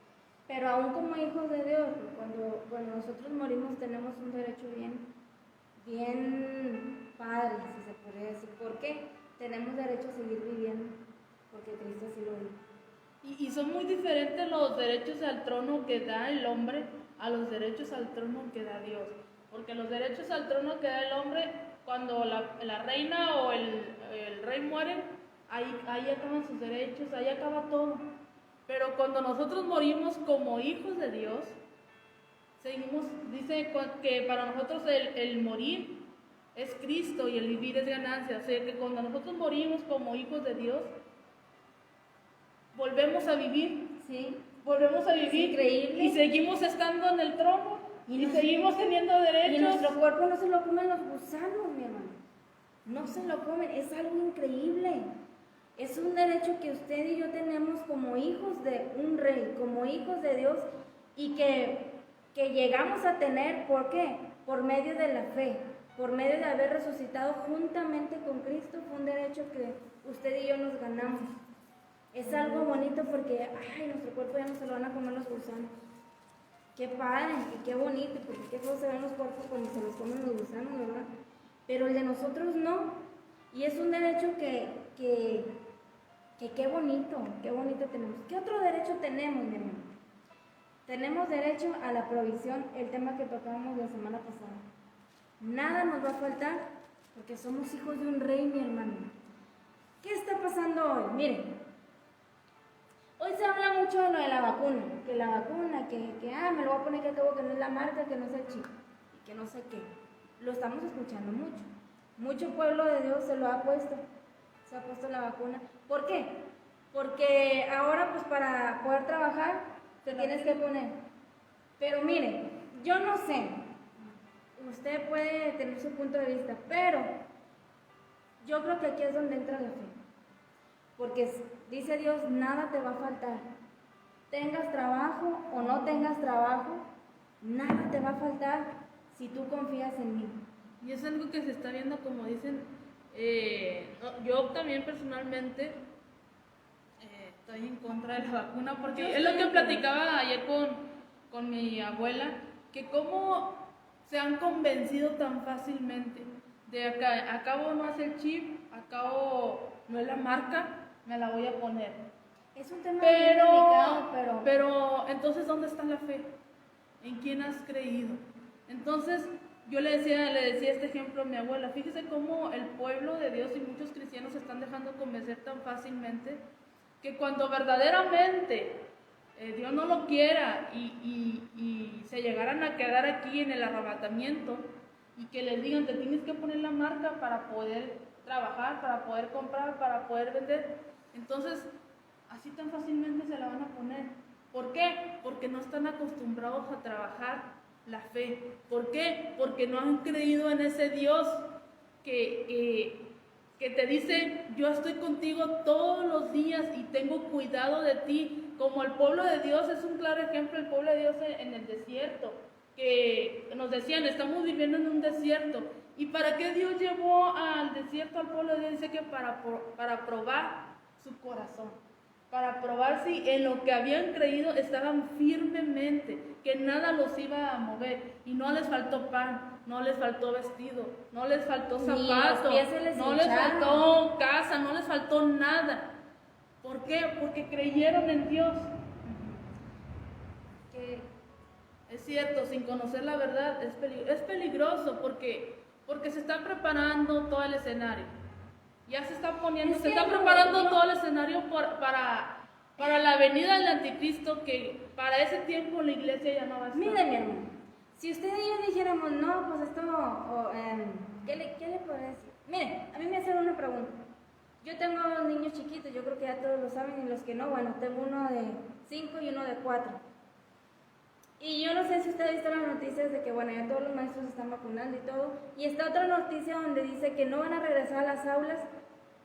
Pero aún como hijos de Dios, cuando nosotros morimos tenemos un derecho bien padre, si se podría decir. ¿Por qué? Tenemos derecho a seguir viviendo, porque Cristo así lo dijo.
Y son muy diferentes los derechos al trono que da el hombre a los derechos al trono que da Dios. Porque los derechos al trono que da el hombre, cuando la reina o el rey mueren, ahí acaban sus derechos, ahí acaba todo. Pero cuando nosotros morimos como hijos de Dios, dice que para nosotros el morir es Cristo y el vivir es ganancia. O sea que cuando nosotros morimos como hijos de Dios, volvemos a vivir.
Sí.
Volvemos a vivir.
Increíble.
Y seguimos estando en el trono. Y seguimos teniendo derechos.
Y nuestro cuerpo no se lo comen los gusanos, mi hermano. No se lo comen. Es algo increíble. Es un derecho que usted y yo tenemos como hijos de un rey, como hijos de Dios, y que llegamos a tener, ¿por qué? Por medio de la fe, por medio de haber resucitado juntamente con Cristo. Fue un derecho que usted y yo nos ganamos. Es algo bonito porque, nuestro cuerpo ya no se lo van a comer los gusanos. Qué padre y qué bonito, porque qué feo se ven los cuerpos cuando se los comen los gusanos, ¿verdad? Pero el de nosotros no. Y es un derecho que qué bonito tenemos. ¿Qué otro derecho tenemos, mi hermano? Tenemos derecho a la provisión, el tema que tocamos la semana pasada. Nada nos va a faltar porque somos hijos de un rey, mi hermano. ¿Qué está pasando hoy? Miren, hoy se habla mucho de lo de la vacuna, que la vacuna, que me lo voy a poner que acabo que no es la marca, que no es el chip, y que no sé qué. Lo estamos escuchando mucho. Mucho pueblo de Dios se lo ha puesto. Se ha puesto la vacuna. ¿Por qué? Porque ahora pues para poder trabajar te tienes que poner. Pero mire, yo no sé, usted puede tener su punto de vista, pero yo creo que aquí es donde entra la fe. Porque dice Dios, nada te va a faltar. Tengas trabajo o no tengas trabajo, nada te va a faltar si tú confías en mí.
Y es algo que se está viendo, como dicen, yo también personalmente estoy en contra de la vacuna, porque es lo que platicaba ayer con mi abuela, que cómo se han convencido tan fácilmente de acá, acabo no es el chip, acabo no es la marca, me la voy a poner.
Es un tema muy delicado,
pero entonces ¿dónde está la fe? ¿En quién has creído? Entonces yo le decía este ejemplo a mi abuela, fíjese cómo el pueblo de Dios y muchos cristianos se están dejando convencer tan fácilmente, que cuando verdaderamente Dios no lo quiera y se llegaran a quedar aquí en el arrebatamiento y que les digan, te tienes que poner la marca para poder trabajar, para poder comprar, para poder vender, entonces así tan fácilmente se la van a poner. ¿Por qué? Porque no están acostumbrados a trabajar la fe. ¿Por qué? Porque no han creído en ese Dios que te dice, yo estoy contigo todos los días y tengo cuidado de ti. Como el pueblo de Dios es un claro ejemplo, el pueblo de Dios en el desierto, que nos decían, estamos viviendo en un desierto. ¿Y para qué Dios llevó al desierto al pueblo de Dios? Dice que para probar su corazón, para probar si en lo que habían creído estaban firmemente, que nada los iba a mover, y no les faltó pan, no les faltó vestido, no les faltó zapato, no les faltó casa, no les faltó nada. ¿Por qué? Porque creyeron en Dios. Es cierto, sin conocer la verdad es peligroso porque se está preparando todo el escenario. Ya se está poniendo, se está preparando todo el escenario para la venida del anticristo, que para ese tiempo la iglesia ya no va a estar.
Mire, mi hermano, si usted y yo dijéramos, no, pues esto, ¿qué le puedo decir? Mire, a mí me hacen una pregunta. Yo tengo niños chiquitos, yo creo que ya todos lo saben, y los que no, bueno, tengo uno de 5 y uno de 4. Y yo no sé si usted ha visto las noticias de que, bueno, ya todos los maestros se están vacunando y todo. Y está otra noticia donde dice que no van a regresar a las aulas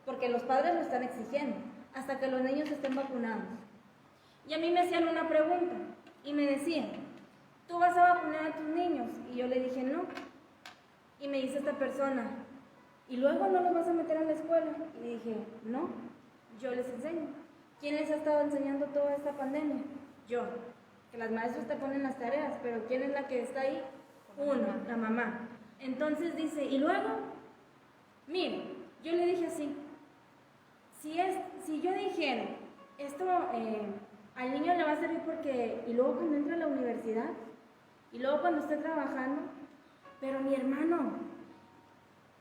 porque los padres lo están exigiendo, hasta que los niños estén vacunados. Y a mí me hacían una pregunta y me decían, ¿tú vas a vacunar a tus niños? Y yo le dije, no. Y me dice esta persona, ¿y luego no los vas a meter a la escuela? Y le dije, no, yo les enseño. ¿Quién les ha estado enseñando toda esta pandemia? Yo. Que las maestras te ponen las tareas, pero ¿quién es la que está ahí? Uno, la mamá. Entonces dice, ¿y luego? Mire, yo le dije así, si yo dijera, esto al niño le va a servir porque, y luego cuando entra a la universidad, y luego cuando esté trabajando, pero mi hermano,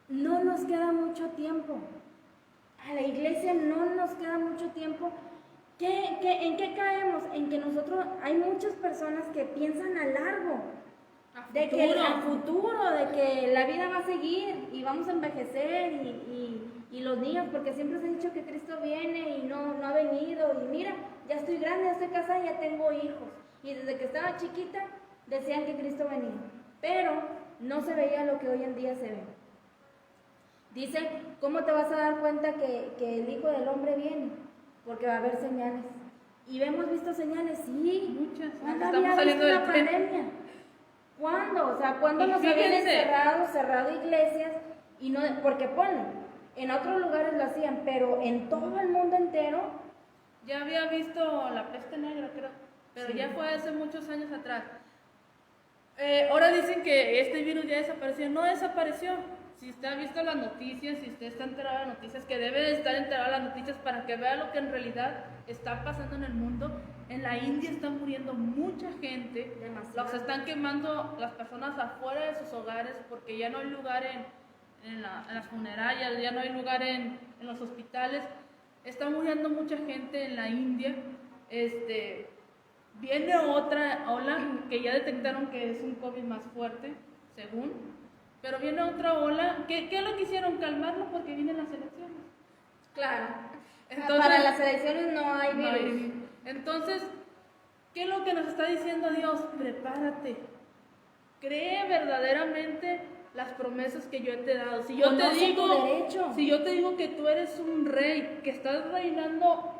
no nos queda mucho tiempo, a la iglesia no nos queda mucho tiempo. ¿En qué caemos? En que nosotros, hay muchas personas que piensan a largo, de que a futuro, de que la vida va a seguir y vamos a envejecer y los niños, porque siempre se ha dicho que Cristo viene y no ha venido, y mira, ya estoy grande, ya estoy casada, ya tengo hijos, y desde que estaba chiquita decían que Cristo venía, pero no se veía lo que hoy en día se ve. Dice, ¿cómo te vas a dar cuenta que el Hijo del Hombre viene? Porque va a haber señales. ¿Y hemos visto señales? Sí.
Muchas.
¿Cuándo había visto una pandemia? ¿Cuándo? O sea, ¿cuándo nos habían cerrado iglesias? Y no, porque ponen, en otros lugares lo hacían, pero en todo el mundo entero.
Ya había visto la peste negra, creo, pero
sí,
ya fue hace muchos años atrás. Ahora dicen que este virus ya desapareció. No desapareció. Si usted ha visto las noticias, si usted está enterado de las noticias, que debe de estar enterado de las noticias para que vea lo que en realidad está pasando en el mundo. En la India está muriendo mucha gente.
Demasiado.
Los están quemando las personas afuera de sus hogares porque ya no hay lugar en las funerarias, ya no hay lugar en los hospitales. Está muriendo mucha gente en la India. Viene otra ola que ya detectaron que es un COVID más fuerte, según. Pero viene otra ola. ¿Qué es lo que hicieron? Calmarlo porque vienen las elecciones.
Claro.
Entonces,
para las elecciones no hay virus.
Entonces, ¿qué es lo que nos está diciendo Dios? Prepárate. Cree verdaderamente las promesas que yo te he dado. Si yo te digo que tú eres un rey, que estás reinando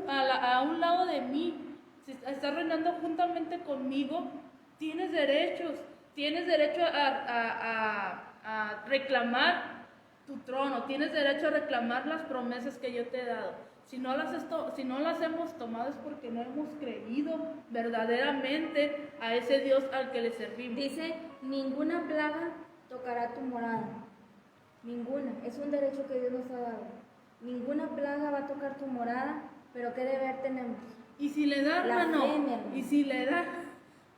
a un lado de mí, si estás reinando juntamente conmigo, tienes derechos. Tienes derecho a reclamar tu trono, tienes derecho a reclamar las promesas que yo te he dado. Si no las hemos tomado es porque no hemos creído verdaderamente a ese Dios al que le servimos.
Dice, ninguna plaga tocará tu morada. Ninguna. Es un derecho que Dios nos ha dado. Ninguna plaga va a tocar tu morada, pero ¿qué deber tenemos?
Y si le da, hermano, y si le da...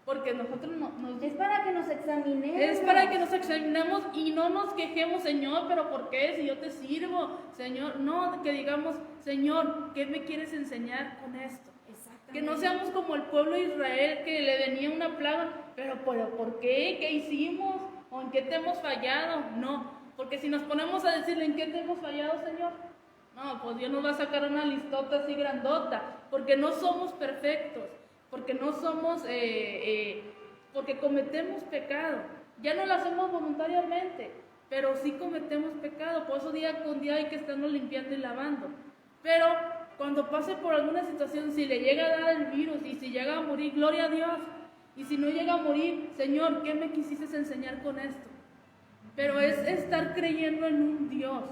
Porque nosotros
es para que nos examinemos.
Es para que nos examinemos y no nos quejemos, Señor, pero ¿por qué? Si yo te sirvo, Señor. No, que digamos, Señor, ¿qué me quieres enseñar con esto? Que no seamos como el pueblo de Israel, que le venía una plaga, pero ¿por qué? ¿Qué hicimos? ¿O en qué te hemos fallado? No, porque si nos ponemos a decirle en qué te hemos fallado, Señor, no, pues Dios nos va a sacar una listota así grandota, porque no somos perfectos. Porque no somos porque cometemos pecado. Ya no lo hacemos voluntariamente, pero sí cometemos pecado. Por eso día con día hay que estarnos limpiando y lavando. Pero cuando pase por alguna situación, si le llega a dar el virus y si llega a morir, gloria a Dios. Y si no llega a morir, Señor, ¿qué me quisiste enseñar con esto? Pero es estar creyendo en un Dios.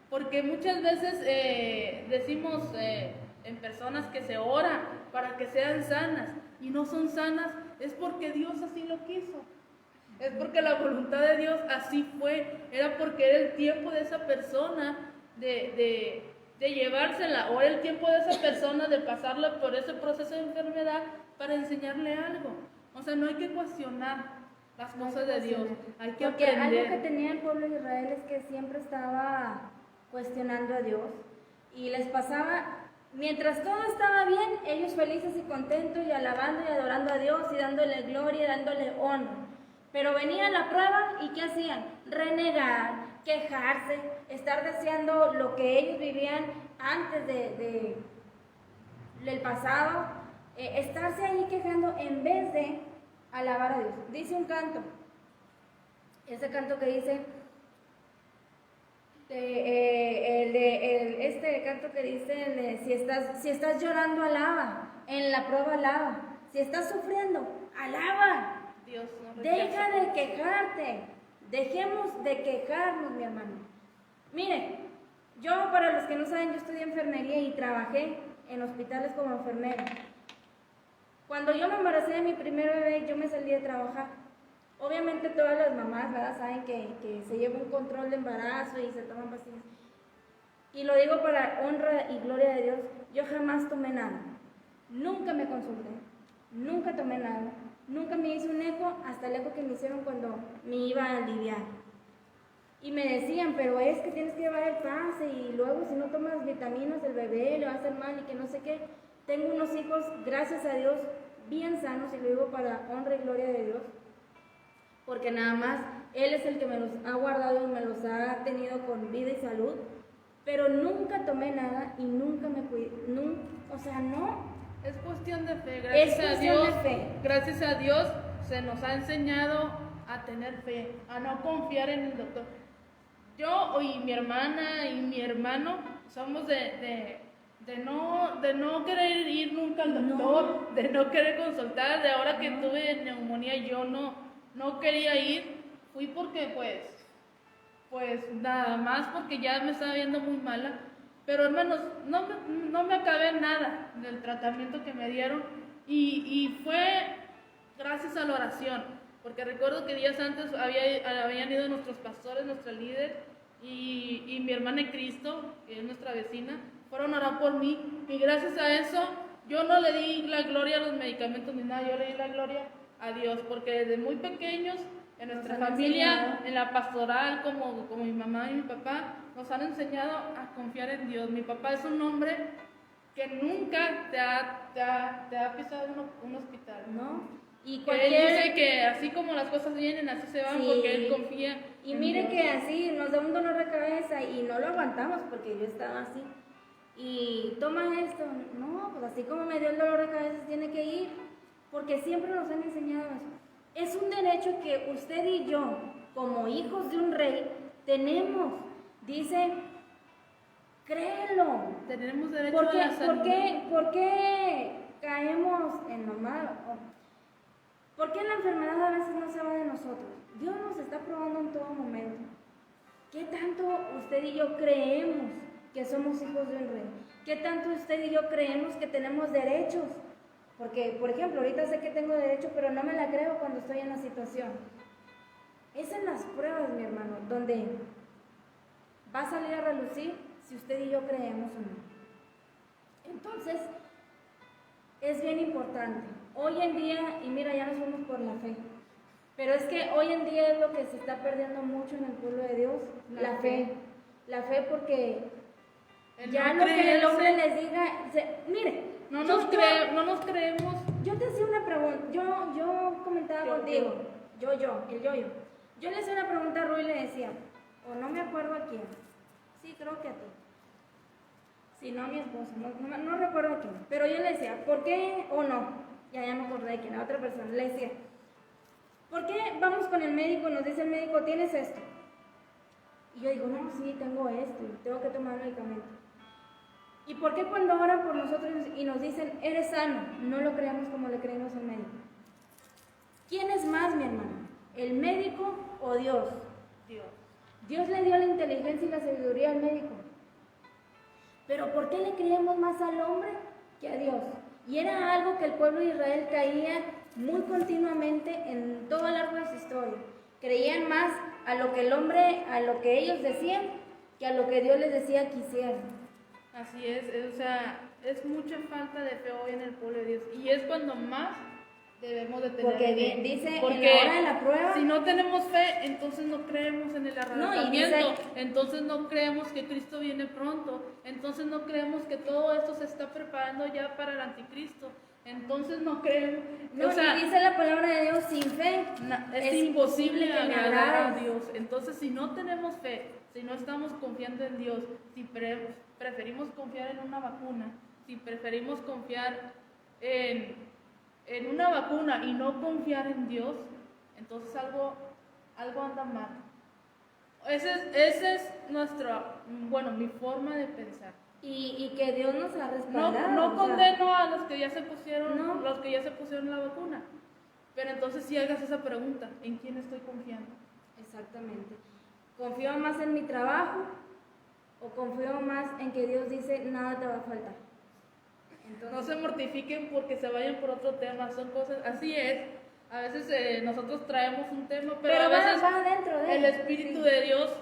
Porque muchas veces decimos en personas que se ora para que sean sanas y no son sanas, es porque Dios así lo quiso. Es porque la voluntad de Dios así fue. Era porque era el tiempo de esa persona de llevársela, o era el tiempo de esa persona de pasarla por ese proceso de enfermedad para enseñarle algo. O sea, no hay que cuestionar las cosas de Dios, hay que
porque
aprender.
algo que tenía el pueblo de Israel es que siempre estaba cuestionando a Dios y les pasaba, mientras todo estaba bien, ellos felices y contentos y alabando y adorando a Dios y dándole gloria y dándole honra. Pero venía la prueba y ¿qué hacían? Renegar, quejarse, estar deseando lo que ellos vivían antes del pasado, estarse ahí quejando en vez de alabar a Dios. Dice un canto, ese canto que dice, este canto que dice, si estás llorando, alaba, en la prueba alaba, si estás sufriendo, alaba.
Dios no
Deja de quejarte, dejemos de quejarnos, mi hermano. Mire, yo, para los que no saben, yo estudié enfermería y trabajé en hospitales como enfermera. Cuando yo me embaracé de mi primer bebé, yo me salí de trabajar. Obviamente todas las mamás, ¿verdad?, saben que se lleva un control de embarazo y se toman pastillas. Y lo digo para honra y gloria de Dios, yo jamás tomé nada. Nunca me consulté, nunca tomé nada. Nunca me hice un eco, hasta el eco que me hicieron cuando me iba a aliviar. Y me decían, pero es que tienes que llevar el pase y luego si no tomas vitaminas el bebé le va a hacer mal y que no sé qué. Tengo unos hijos, gracias a Dios, bien sanos, y lo digo para honra y gloria de Dios, porque nada más Él es el que me los ha guardado y me los ha tenido con vida y salud, pero nunca tomé nada y nunca me cuidé, o sea, no.
Es cuestión de fe, gracias a Dios.
De fe.
Gracias a Dios se nos ha enseñado a tener fe, a no confiar en el doctor. Yo y mi hermana y mi hermano somos de no querer ir nunca al doctor, de no querer consultar. De ahora que tuve neumonía yo no quería ir, fui porque pues nada más porque ya me estaba viendo muy mala. Pero hermanos, no me acabé nada del tratamiento que me dieron y fue gracias a la oración, porque recuerdo que días antes habían ido nuestros pastores, nuestra líder y mi hermana en Cristo, que es nuestra vecina, fueron a orar por mí y gracias a eso yo no le di la gloria a los medicamentos ni nada, yo le di la gloria a Dios, porque desde muy pequeños en nuestra familia, en la pastoral, como mi mamá y mi papá, nos han enseñado a confiar en Dios. Mi papá es un hombre que nunca te ha pisado un hospital,
¿no? Y
él dice que así como las cosas vienen, así se van, sí, porque él confía.
Y mire Dios. Que así nos da un dolor de cabeza y no lo aguantamos porque yo estaba así. Y toma esto, no, pues así como me dio el dolor de cabeza tiene que ir, porque siempre nos han enseñado eso. Es un derecho que usted y yo, como hijos de un rey, tenemos. Dice, créelo.
Tenemos derecho a la salud.
¿Por qué caemos en lo malo? ¿Por qué la enfermedad a veces no se va de nosotros? Dios nos está probando en todo momento. ¿Qué tanto usted y yo creemos que somos hijos de un rey? ¿Qué tanto usted y yo creemos que tenemos derechos? Porque, por ejemplo, ahorita sé que tengo derecho, pero no me la creo cuando estoy en la situación. Es en las pruebas, mi hermano, donde va a salir a relucir si usted y yo creemos o no. Entonces, es bien importante. Hoy en día, y mira, ya nos fuimos por la fe, pero es que hoy en día es lo que se está perdiendo mucho en el pueblo de Dios, la fe. La fe porque ya lo que el hombre les diga, mire,
no nos creemos.
Yo te hacía una pregunta, yo comentaba contigo, yo le hacía una pregunta a Rui y le decía, o no me acuerdo a quién, sí, creo que a ti, si no a mi esposo, no recuerdo a quién, pero yo le decía, ¿por qué o no? Ya me acordé de quién, a otra persona, le decía, ¿por qué vamos con el médico? Nos dice el médico, tienes esto. Y yo digo, no, sí, tengo esto, y tengo que tomar medicamento. ¿Y por qué cuando oran por nosotros y nos dicen, eres sano, no lo creamos como le creemos al médico? ¿Quién es más, mi hermano? ¿El médico o Dios?
Dios.
Dios le dio la inteligencia y la sabiduría al médico. Pero ¿por qué le creemos más al hombre que a Dios? Y era algo que el pueblo de Israel caía muy continuamente en todo lo largo de su historia. Creían más a lo que el hombre, a lo que ellos decían, que a lo que Dios les decía que hicieran.
Así es, o sea, es mucha falta de fe hoy en el pueblo de Dios. Y es cuando más debemos de tener
Porque
fe.
bien, dice
Porque
en la hora de la prueba,
si no tenemos fe, entonces no creemos en el arrebatamiento,
dice-
entonces no creemos que Cristo viene pronto, entonces no creemos que todo esto se está preparando ya para el anticristo, entonces no creemos,
no,
o sea,
y dice la palabra de Dios, sin fe
es imposible
que me
agradar a
agrades.
Dios. Entonces, si no tenemos fe, si no estamos confiando en Dios, si preferimos confiar en una vacuna, si preferimos confiar en una vacuna y no confiar en Dios, entonces algo anda mal. Ese es mi forma de pensar.
Y que Dios nos ha
No,
respaldado.
no
o sea,
condeno a los que ya se pusieron,
No.
los que ya se pusieron la vacuna. Pero entonces sí hagas esa pregunta, ¿en quién estoy confiando?
Exactamente. ¿Confío más en mi trabajo o confío más en que Dios dice nada te va a faltar? Entonces,
No se mortifiquen porque se vayan por otro tema, son cosas, así es. A veces nosotros traemos un tema, pero a veces
va dentro de
el
él.
Espíritu
Sí.
de Dios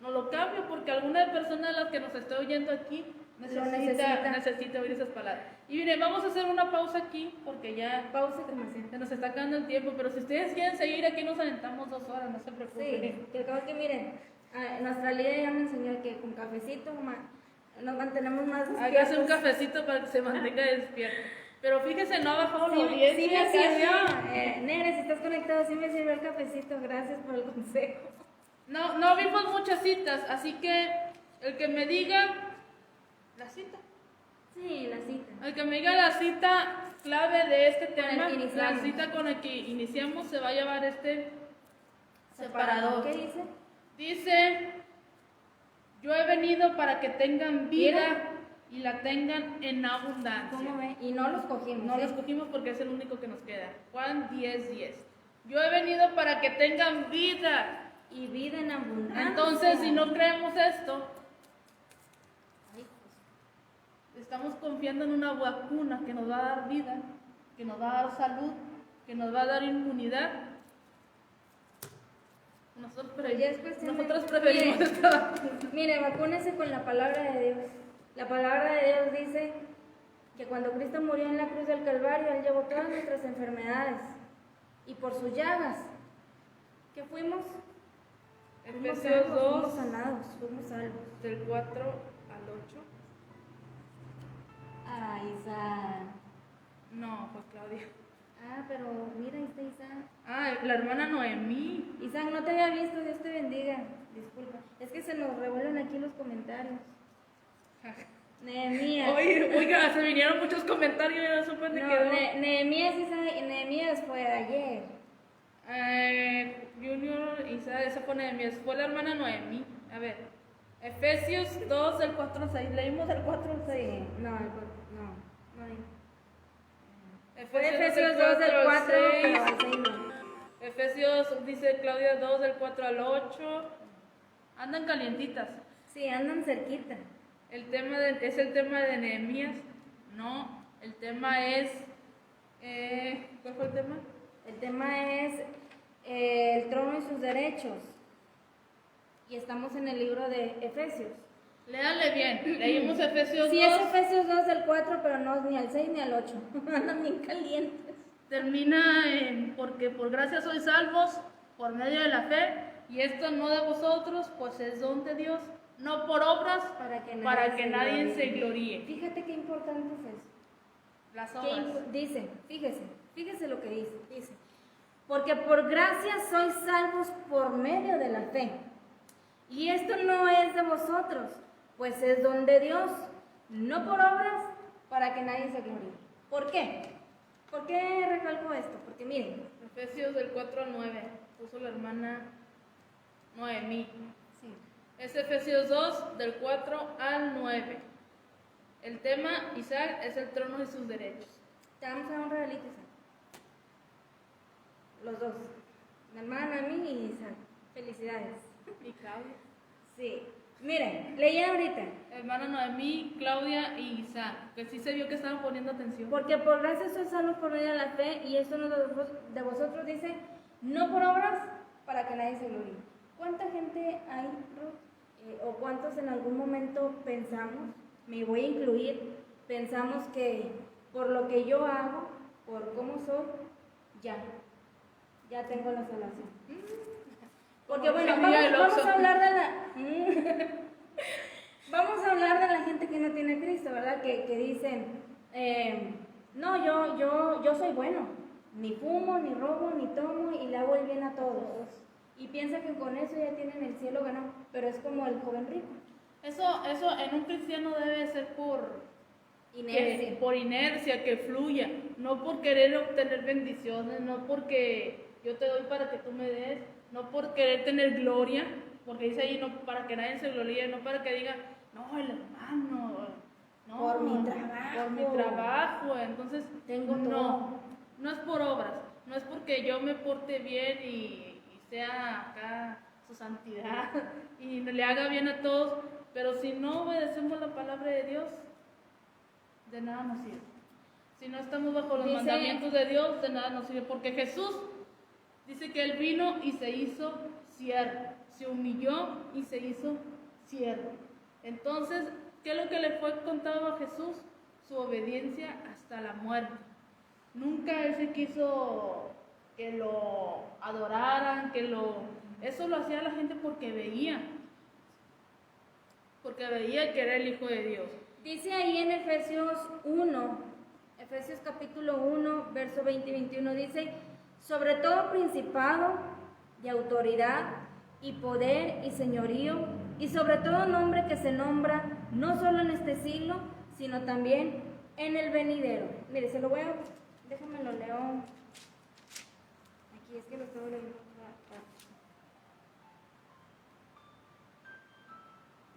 nos lo cambia porque alguna persona de las que nos está oyendo aquí necesita oír esas palabras. Y miren, vamos a hacer una pausa aquí porque ya
Pausa comercial.
se nos está acabando el tiempo, pero si ustedes quieren seguir aquí nos aventamos 2 horas, no se preocupen.
Sí, que acabo que miren, nuestra líder ya me enseñó que con cafecito nos mantenemos más despiertos.
Hágase un cafecito para que se mantenga despierto. Pero fíjese, no ha bajado la
Sí,
audiencia.
me sirvió.
casi.
Nere, si estás conectado, sí me sirvió el cafecito. Gracias por el consejo.
No vimos muchas citas, así que el que me diga la cita,
Sí, la cita.
el que me diga la cita clave de este
Con el
tema,
que
la
iniciamos.
cita con el que iniciamos se va a llevar este separador.
¿Qué dice?
Dice, yo he venido para que tengan vida
Mira.
y la tengan en abundancia.
¿Cómo ve? Y no los cogimos.
No
¿sí?
lo escogimos porque es el único que nos queda. Juan 10:10. Yo he venido para que tengan vida.
Y vida en abundancia.
Entonces, si no creemos esto,
Ay,
estamos confiando en una vacuna que nos va a dar vida, que nos va a dar salud, que nos va a dar inmunidad. Nosotros,
Pero ya es cuestión de-
nosotros preferimos
Mire.
esta vacuna.
Mire, vacúnese con la palabra de Dios. La palabra de Dios dice que cuando Cristo murió en la cruz del Calvario, Él llevó todas nuestras enfermedades. Y por sus llagas, ¿qué fuimos? Fuimos
Efesios
salvos,
2,
fuimos sanados, fuimos salvos.
del 4 al 8.
Ay, Isa.
No, fue Claudia.
Ah, pero mira, ahí está Isa.
Ah, la hermana Noemí.
Isa, no te había visto, Dios te bendiga. Disculpa. Es que se nos revuelven aquí los comentarios. Nehemías.
Oiga, se vinieron muchos comentarios y no supe dónde
No,
quedó.
Nehemías, Isa, Nehemías fue ayer.
Junior, Isa, esa fue Nehemías, fue la hermana Noemí. A ver, Efesios 2, del 4 al 6. Leímos el 4 al 6.
Sí, no. Fue
Efesios
Efesios 2 del 4
al
al
6.
6. No.
Efesios, dice Claudia, 2 del 4 al 8. Andan calientitas.
Sí, andan cerquita.
¿Es el tema de Nehemías? No, el tema es... ¿cuál fue el tema?
El tema es el trono y sus derechos. Y estamos en el libro de Efesios.
Léale bien, leímos Efesios
Sí,
2.
es Efesios 2 del 4, pero no ni al 6 ni al 8. Andan bien calientes.
Termina en porque por gracia sois salvos por medio de la fe, y esto no de vosotros, pues es don de Dios, no por obras, para que nadie se gloríe.
Fíjate qué importante es eso.
Las
¿Qué
obras.
dice? Fíjese lo que dice. Dice, porque por gracia sois salvos por medio de la fe. Y esto no es de vosotros, pues es don de Dios, no por obras, para que nadie se gloríe. ¿Por qué? ¿Por qué recalco esto? Porque miren,
Efesios del 4 al 9. Puso la hermana Noemí.
Sí.
Es Efesios 2, del 4 al 9. El tema, Isaac, es el trono de sus derechos.
Te vamos a dar un regalito, Isaac. Los dos. La hermana Noemí y Isaac. Felicidades.
Y Claudia.
Sí. Miren, leí ahorita.
Hermana Noemí, Claudia y Isaac. Que sí se vio que estaban poniendo atención.
Porque por gracia sois salvos por medio de la fe, y esto no de vosotros dice, no por obras, para que nadie se gloríe. ¿Cuánta gente hay, Ruth? ¿O cuántos en algún momento pensamos, me voy a incluir, pensamos que por lo que yo hago, por cómo soy, ya tengo la salvación? Porque bueno, vamos a hablar de la... Vamos a hablar de la gente que no tiene Cristo, ¿verdad? Que dicen, no, yo soy bueno, ni fumo, ni robo, ni tomo y le hago el bien a todos. Y piensa que con eso ya tienen el cielo ganado, pero es como el joven rico.
Eso en un cristiano debe ser por
Inercia.
que fluya, no por querer obtener bendiciones, no porque yo te doy para que tú me des, no por querer tener gloria, porque dice ahí, no para que nadie se gloríe, no para que diga, no, el hermano, no,
Por mi
trabajo, entonces
tengo todo.
No es por obras, no es porque yo me porte bien y sea acá su santidad y le haga bien a todos, pero si no obedecemos la palabra de Dios, de nada nos sirve. Si no estamos bajo los mandamientos de Dios, de nada nos sirve, porque Jesús dice que Él vino y se hizo siervo, se humilló y se hizo siervo. Entonces, ¿qué es lo que le fue contado a Jesús? Su obediencia hasta la muerte. Nunca Él se quiso que lo adoraran, eso lo hacía la gente porque veía que era el Hijo de Dios.
Dice ahí en Efesios capítulo 1, verso 20 y 21, dice, sobre todo principado y autoridad y poder y señorío, y sobre todo nombre que se nombra no solo en este siglo, sino también en el venidero. Mire, déjame lo leo. Aquí es que lo estoy leyendo.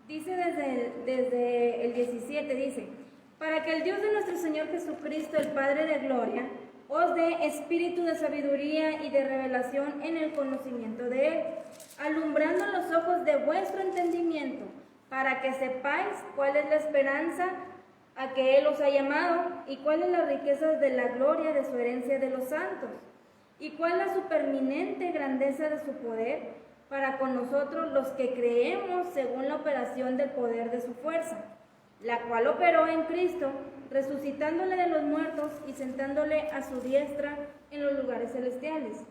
Dice desde el 17, dice, para que el Dios de nuestro Señor Jesucristo, el Padre de gloria, os dé espíritu de sabiduría y de revelación en el conocimiento de Él, alumbrando los ojos de vuestro entendimiento, para que sepáis cuál es la esperanza a que Él os ha llamado, y cuáles las riquezas de la gloria de su herencia de los santos, y cuál la superminente grandeza de su poder, para con nosotros los que creemos según la operación del poder de su fuerza, la cual operó en Cristo, resucitándole de los muertos y sentándole a su diestra en los lugares celestiales,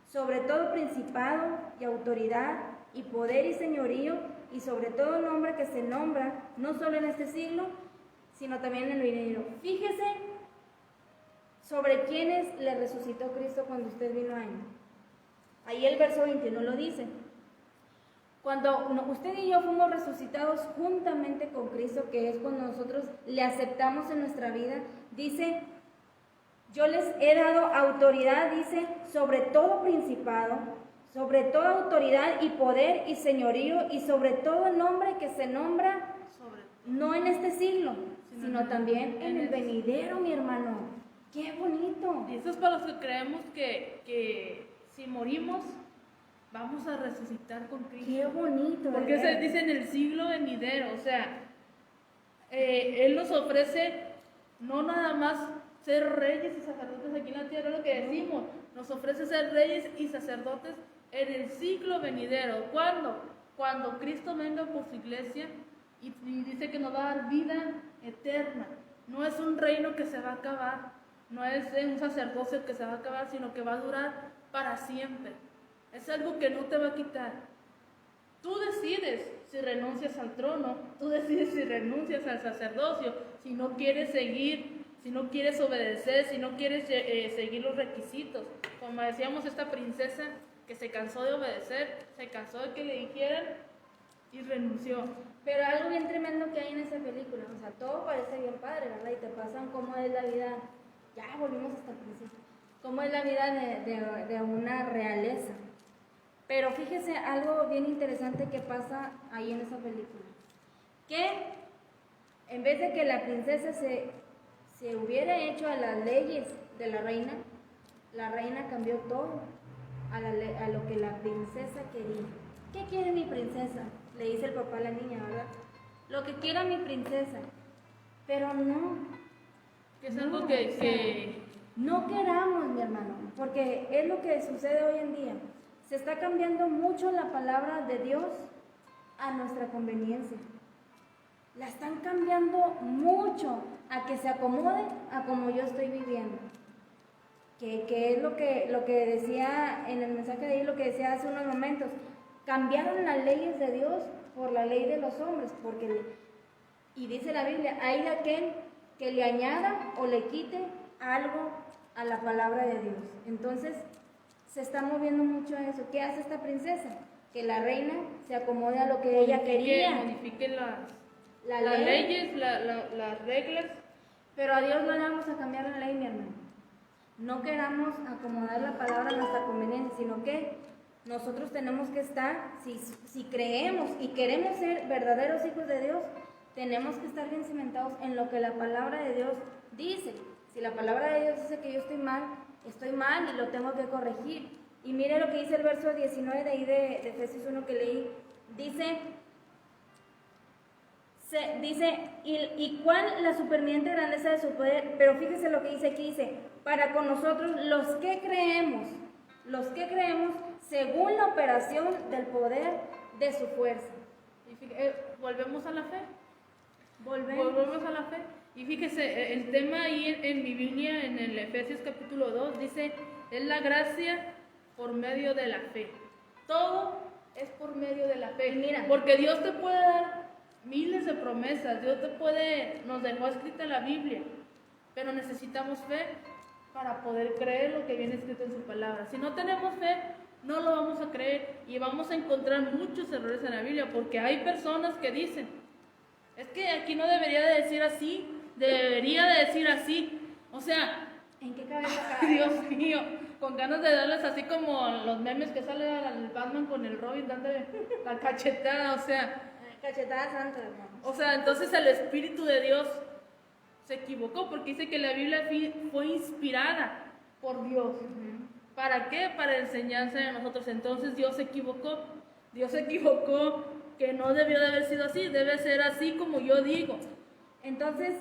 sobre todo principado y autoridad y poder y señorío, y sobre todo nombre que se nombra, no solo en este siglo, sino también en el venidero. Fíjese sobre quienes le resucitó Cristo cuando usted vino a Él. Ahí el verso 21 lo dice. Cuando usted y yo fuimos resucitados juntamente con Cristo, que es cuando nosotros le aceptamos en nuestra vida, dice, yo les he dado autoridad, dice, sobre todo principado, sobre toda autoridad y poder y señorío, y sobre todo nombre que se nombra, no en este siglo, sino también en el venidero, mi hermano. ¡Qué bonito!
Y eso es para los que creemos que si morimos, vamos a resucitar con Cristo.
¡Qué bonito!
Porque se dice en el siglo venidero, o sea, Él nos ofrece no nada más ser reyes y sacerdotes aquí en la tierra, lo que decimos, nos ofrece ser reyes y sacerdotes en el siglo venidero. ¿Cuándo? Cuando Cristo venga por su iglesia y dice que nos va a dar vida eterna. No es un reino que se va a acabar, no es un sacerdocio que se va a acabar, sino que va a durar para siempre. Es algo que no te va a quitar. Tú decides si renuncias al trono, tú decides si renuncias al sacerdocio, si no quieres seguir, si no quieres obedecer, si no quieres seguir los requisitos. Como decíamos, esta princesa que se cansó de obedecer, se cansó de que le dijeran y renunció.
Pero algo bien tremendo que hay en esa película, o sea, todo parece bien padre, ¿verdad? Y te pasan cómo es la vida, ya volvimos hasta el principio, cómo es la vida de una realeza. Pero fíjese algo bien interesante que pasa ahí en esa película. Que en vez de que la princesa se hubiera hecho a las leyes de la reina cambió todo a lo que la princesa quería. ¿Qué quiere mi princesa? Le dice el papá a la niña, ¿verdad? Lo que quiera mi princesa. Pero no.
Que es algo
No,
que,
o sea,
que
no queramos, mi hermano, porque es lo que sucede hoy en día. Se está cambiando mucho la palabra de Dios a nuestra conveniencia. La están cambiando mucho a que se acomode a como yo estoy viviendo. Que es lo que decía en el mensaje de ahí, lo que decía hace unos momentos. Cambiaron las leyes de Dios por la ley de los hombres, y dice la Biblia, hay de aquel que le añada o le quite algo a la palabra de Dios. Entonces, se está moviendo mucho eso. ¿Qué hace esta princesa? Que la reina se acomode a lo que ella quería.
modifique
La
las
ley.
leyes, las reglas.
Pero a Dios no le vamos a cambiar la ley, mi hermano. No queramos acomodar la palabra a nuestra conveniencia, sino que nosotros tenemos que estar, si creemos y queremos ser verdaderos hijos de Dios, tenemos que estar bien cimentados en lo que la palabra de Dios dice. Si la palabra de Dios dice que yo estoy mal y lo tengo que corregir. Y mire lo que dice el verso 19 de ahí de Efesios 1 que leí. Dice, y cuál la superviviente grandeza de su poder, pero fíjese lo que dice aquí, dice, para con nosotros los que creemos según la operación del poder de su fuerza.
Y volvemos a la fe.
Volvemos
a la fe. Y fíjese, el tema ahí en mi Biblia, en el Efesios capítulo 2, dice, es la gracia por medio de la fe. Todo es por medio de la fe.
Mira,
porque Dios te puede dar miles de promesas, nos dejó escrita la Biblia, pero necesitamos fe para poder creer lo que viene escrito en su palabra. Si no tenemos fe, no lo vamos a creer y vamos a encontrar muchos errores en la Biblia, porque hay personas que dicen, es que aquí no debería de decir así, debería de decir así. O sea,
¿en qué cabeza
cae? Dios mío, con ganas de darles así como los memes que sale el Batman con el Robin dándole la cachetada, o sea.
Cachetada santa, hermano.
O sea, entonces el Espíritu de Dios se equivocó, porque dice que la Biblia fue inspirada por Dios. ¿Para qué? Para enseñanza de nosotros. Entonces Dios se equivocó. Que no debió de haber sido así, debe ser así como yo digo.
Entonces,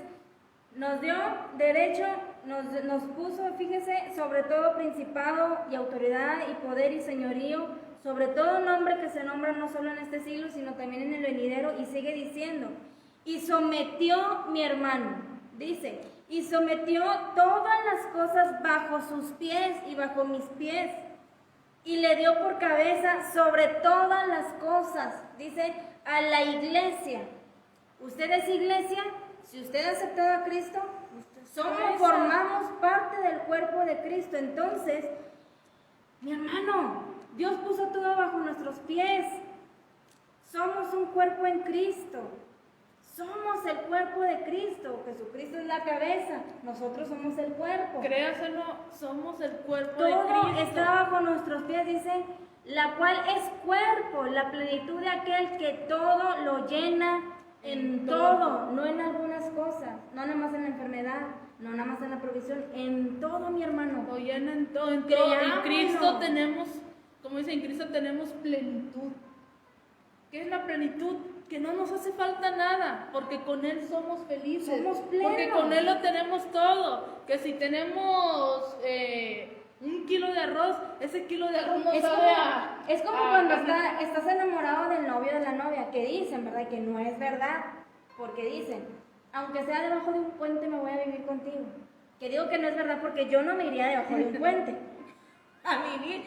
nos dio derecho, nos puso, fíjese, sobre todo principado y autoridad y poder y señorío, sobre todo nombre que se nombra no solo en este siglo, sino también en el venidero, y sigue diciendo, y sometió, mi hermano, dice, y sometió todas las cosas bajo sus pies y bajo mis pies, y le dio por cabeza sobre todas las cosas, dice, a la iglesia. ¿Usted es iglesia? Si usted ha aceptado a Cristo, formamos parte del cuerpo de Cristo. Entonces, mi hermano, Dios puso todo bajo nuestros pies. Somos un cuerpo en Cristo. Somos el cuerpo de Cristo. Jesucristo es la cabeza. Nosotros somos el cuerpo.
Créaselo, somos el cuerpo de Cristo.
Todo está bajo nuestros pies, dice, la cual es cuerpo, la plenitud de aquel que todo lo llena en todo, no en algunas cosas, no nada más en la enfermedad, no nada más en la provisión, en todo, mi hermano.
Lo llena en todo, en todo. En Cristo tenemos, como dice, en Cristo tenemos plenitud. ¿Qué es la plenitud? Que no nos hace falta nada, porque con Él somos felices.
Somos plenos.
Porque con Él lo tenemos todo. Que si tenemos 1 kilo de arroz, ese kilo de arroz no sabe
es como cuando estás enamorado del novio o de la novia, que dicen, ¿verdad? Que no es verdad, porque dicen, aunque sea debajo de un puente me voy a vivir contigo. Que digo que no es verdad porque yo no me iría debajo de un puente a vivir.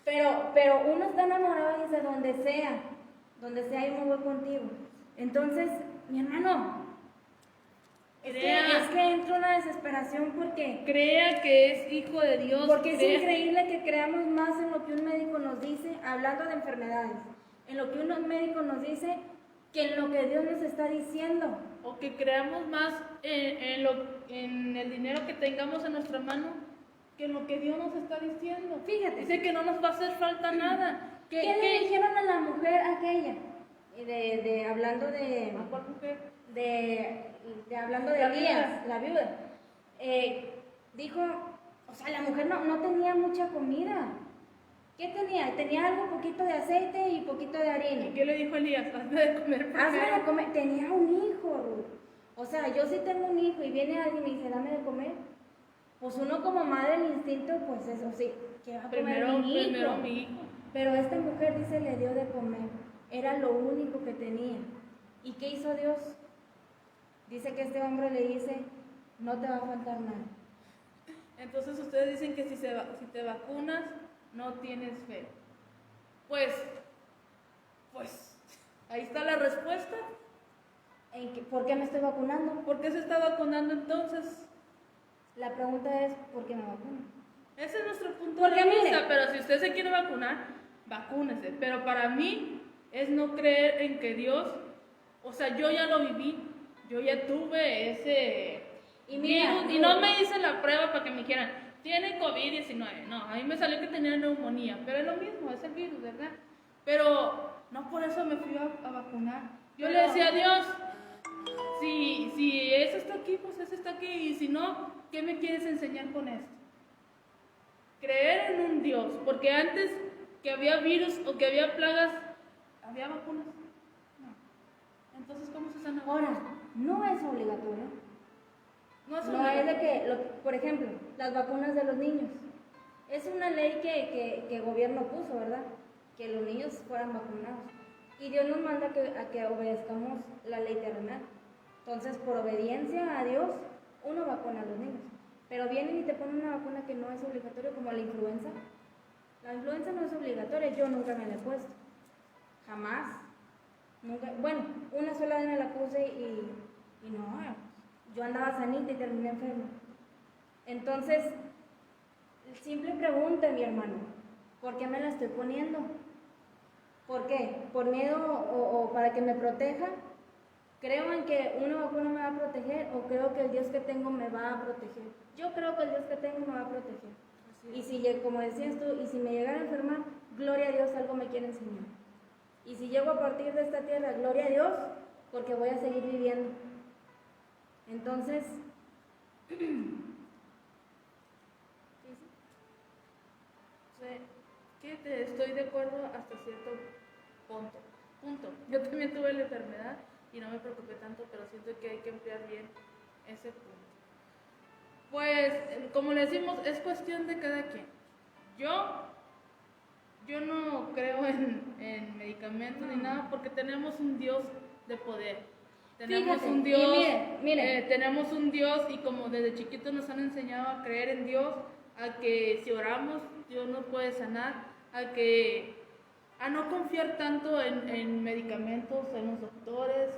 Pero uno está enamorado y dice, donde sea yo me voy contigo. Entonces, mi hermano, es que entra una desesperación porque
crea que es hijo de Dios.
Porque es increíble que creamos más en lo que un médico nos dice, hablando de enfermedades, en lo que un médico nos dice, que en lo que Dios nos está diciendo.
O que creamos más en el dinero que tengamos en nuestra mano que lo que Dios nos está diciendo.
Fíjate.
Dice que no nos va a hacer falta nada.
¿Qué le dijeron a la mujer aquella? Hablando
¿A cuál mujer?
hablando de
La
Elías,
viuda.
la viuda. Dijo, o sea, la mujer no tenía mucha comida. ¿Qué tenía? Tenía algo, poquito de aceite y poquito de harina.
¿Y qué le dijo Elías? Hazme de comer primero.
Hazme de comer. Tenía un hijo, Ruth. O sea, yo sí tengo un hijo y viene alguien y me dice, dame de comer. Pues uno como madre, el instinto, pues eso sí, que va a comer
Primero
mi
mi
hijo.
hijo.
Pero esta mujer dice, le dio de comer. Era lo único que tenía. ¿Y qué hizo Dios? Dice que este hombre le dice, no te va a faltar nada.
Entonces ustedes dicen que si te vacunas, no tienes fe. Pues, ahí está la respuesta.
¿Por qué me estoy vacunando?
¿Por qué se está vacunando entonces?
La pregunta es, ¿por qué me vacuno?
Ese es nuestro punto
Porque
de vista,
mire,
pero si usted se quiere vacunar, vacúnese. Pero para mí es no creer en que Dios, o sea, yo ya lo viví, yo ya tuve ese
Y mira,
virus, y no me hice la prueba para que me dijeran, tiene COVID-19. No, a mí me salió que tenía neumonía, pero es lo mismo, es el virus, ¿verdad? Pero no por eso me fui a vacunar. Yo le decía a Dios, si eso está aquí, pues eso está aquí, y si no, ¿qué me quieres enseñar con esto? Creer en un Dios, porque antes que había virus o que había plagas, ¿había vacunas? No. Entonces, ¿cómo se sana?
ahora, no es obligatorio.
No es
No es
obligatorio.
de que, por ejemplo, las vacunas de los niños. Es una ley que el gobierno puso, ¿verdad? Que los niños fueran vacunados. Y Dios nos manda a que obedezcamos la ley terrenal. Entonces, por obediencia a Dios, uno vacuna a los niños. Pero vienen y te ponen una vacuna que no es obligatoria, como la influenza. La influenza no es obligatoria, yo nunca me la he puesto. Jamás. Nunca. Bueno, una sola vez me la puse y no, yo andaba sanita y terminé enferma. Entonces, simple pregunta, mi hermano, ¿por qué me la estoy poniendo? ¿Por qué? ¿Por miedo o para que me proteja? ¿Creo en que una vacuna me va a proteger o creo que el Dios que tengo me va a proteger? Yo creo que el Dios que tengo me va a proteger. Y si, como decías tú, y si me llegara a enfermar, gloria a Dios, algo me quiere enseñar. Y si llego a partir de esta tierra, gloria a Dios, porque voy a seguir viviendo. Entonces,
que estoy de acuerdo hasta cierto punto. Yo también tuve la enfermedad y no me preocupé tanto, pero siento que hay que emplear bien ese punto. Pues, como le decimos, es cuestión de cada quien. Yo no creo en medicamentos ni nada, porque tenemos un Dios de poder. Tenemos
fíjate,
un Dios,
y mire.
tenemos un Dios, y como desde chiquitos nos han enseñado a creer en Dios, a que si oramos, Dios nos puede sanar, a no confiar tanto en medicamentos, en los doctores,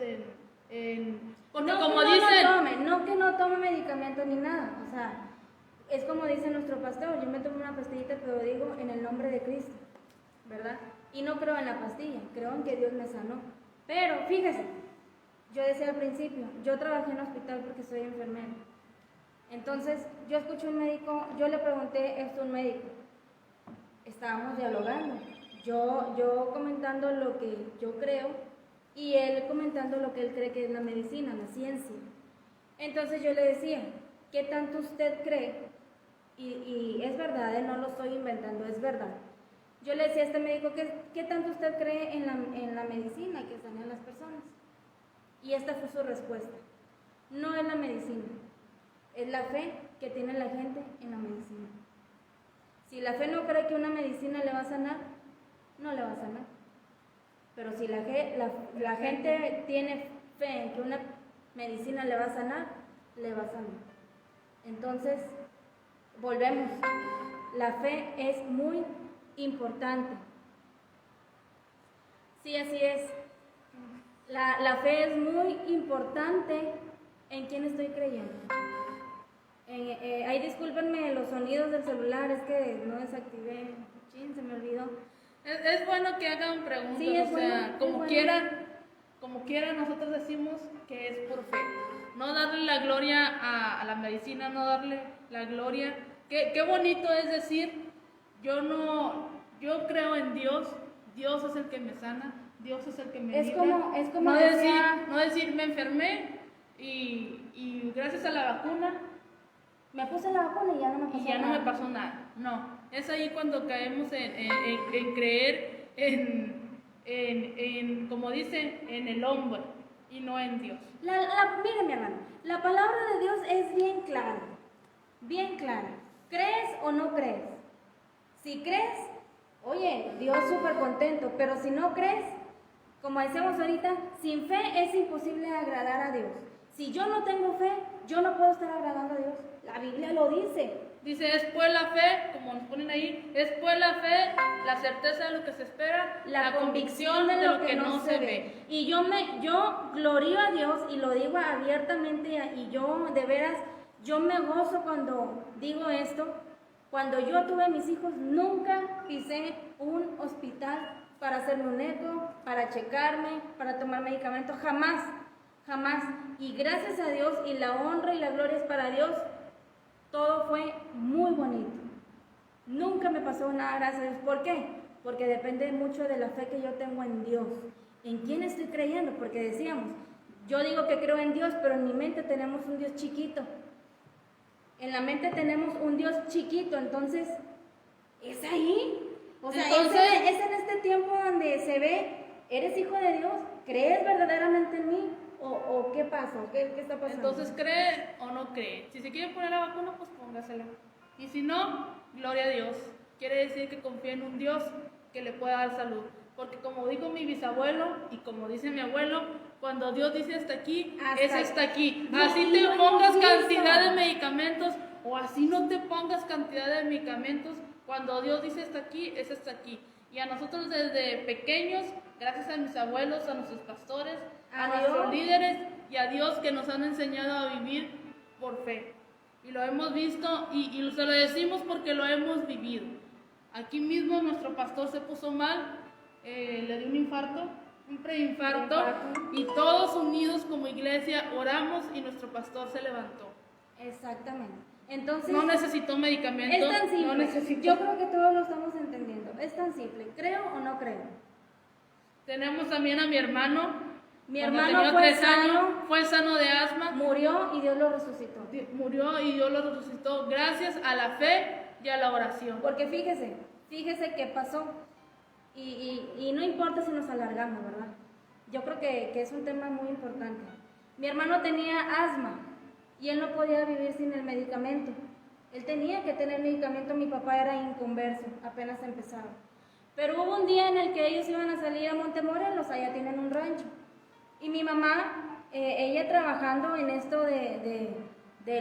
porque
no,
como
que
dicen,
no que no tome medicamentos ni nada, o sea, es como dice nuestro pastor, yo me tomo una pastillita, pero digo en el nombre de Cristo, ¿verdad? Y no creo en la pastilla, creo en que Dios me sanó. Pero fíjese, yo decía al principio, yo trabajé en hospital porque soy enfermera. Entonces, yo escuché a un médico, yo le pregunté esto a un médico, estábamos dialogando, yo comentando lo que yo creo y él comentando lo que él cree que es la medicina, la ciencia. Entonces yo le decía, ¿qué tanto usted cree? Y es verdad, no lo estoy inventando, es verdad. Yo le decía a este médico, ¿qué tanto usted cree en la medicina que sana a las personas? Y esta fue su respuesta, no es la medicina, es la fe que tiene la gente en la medicina. Si la fe no cree que una medicina le va a sanar, no le va a sanar. Pero si la gente tiene fe en que una medicina le va a sanar, le va a sanar. Entonces, volvemos. La fe es muy importante. Sí, así es. La fe es muy importante en quién estoy creyendo. Ahí discúlpenme los sonidos del celular, es que no desactivé, se me olvidó.
Es bueno que hagan preguntas,
Sí, es
o sea,
bueno,
como
es
como quieran, nosotros decimos que es por fe. No darle la gloria a la medicina, no darle la gloria qué bonito es decir, yo creo en Dios, Dios es el que me sana, Dios es el que me libra.
Es como
no decir me enfermé y gracias a la vacuna
me puse la vacuna y ya no me pasó nada.
No me pasó nada. No, es ahí cuando caemos en creer en, como dice, en el hombre y no en Dios.
Mire, mi hermano, la palabra de Dios es bien clara, bien clara. ¿Crees o no crees? Si crees, oye, Dios súper contento, pero si no crees, como decíamos ahorita, sin fe es imposible agradar a Dios. Si yo no tengo fe, yo no puedo estar agradando a Dios. La Biblia lo dice.
Dice, es pues la fe, como nos ponen ahí, es pues la fe, la certeza de lo que se espera, la convicción de lo que no se ve.
Y yo glorío a Dios y lo digo abiertamente y yo de veras, yo me gozo cuando digo esto. Cuando yo tuve mis hijos, nunca pisé un hospital para hacerme un eco, para checarme, para tomar medicamentos, jamás, jamás. Y gracias a Dios, y la honra y la gloria es para Dios, todo fue muy bonito. Nunca me pasó nada, gracias a Dios. ¿Por qué? Porque depende mucho de la fe que yo tengo en Dios. ¿En quién estoy creyendo? Porque decíamos, yo digo que creo en Dios, pero en mi mente tenemos un Dios chiquito. En la mente tenemos un Dios chiquito, entonces, ¿es ahí? O sea, entonces, es en este tiempo donde se ve, ¿eres hijo de Dios? ¿Crees verdaderamente en mí? ¿O qué pasa? ¿Qué está pasando?
Entonces, ¿cree o no cree? Si se quiere poner la vacuna, pues póngasela. Y si no, gloria a Dios. Quiere decir que confía en un Dios que le pueda dar salud. Porque como dijo mi bisabuelo y como dice mi abuelo, cuando Dios dice hasta aquí, es hasta aquí. Así te pongas cantidad de medicamentos o así no te pongas cantidad de medicamentos, cuando Dios dice hasta aquí, es hasta aquí. Y a nosotros desde pequeños, gracias a mis abuelos, a nuestros pastores, a nuestros líderes y a Dios que nos han enseñado a vivir por fe. Y lo hemos visto y se lo decimos porque lo hemos vivido. Aquí mismo nuestro pastor se puso mal, le dio un infarto, un preinfarto, y todos unidos como iglesia oramos y nuestro pastor se levantó.
Exactamente. Entonces,
no necesitó medicamentos.
Es tan simple.
No necesitó.
Yo creo que todos lo estamos entendiendo. Es tan simple. ¿Creo o no creo?
Tenemos también a mi hermano.
Mi hermano
fue sano de asma.
Murió y Dios lo resucitó.
Murió y Dios lo resucitó gracias a la fe y a la oración.
Porque fíjese qué pasó. Y no importa si nos alargamos, ¿verdad? Yo creo que es un tema muy importante. Mi hermano tenía asma y él no podía vivir sin el medicamento. Él tenía que tener medicamento, mi papá era inconverso, apenas empezaba. Pero hubo un día en el que ellos iban a salir a Montemorelos, allá tienen un rancho. Y mi mamá, ella trabajando en esto de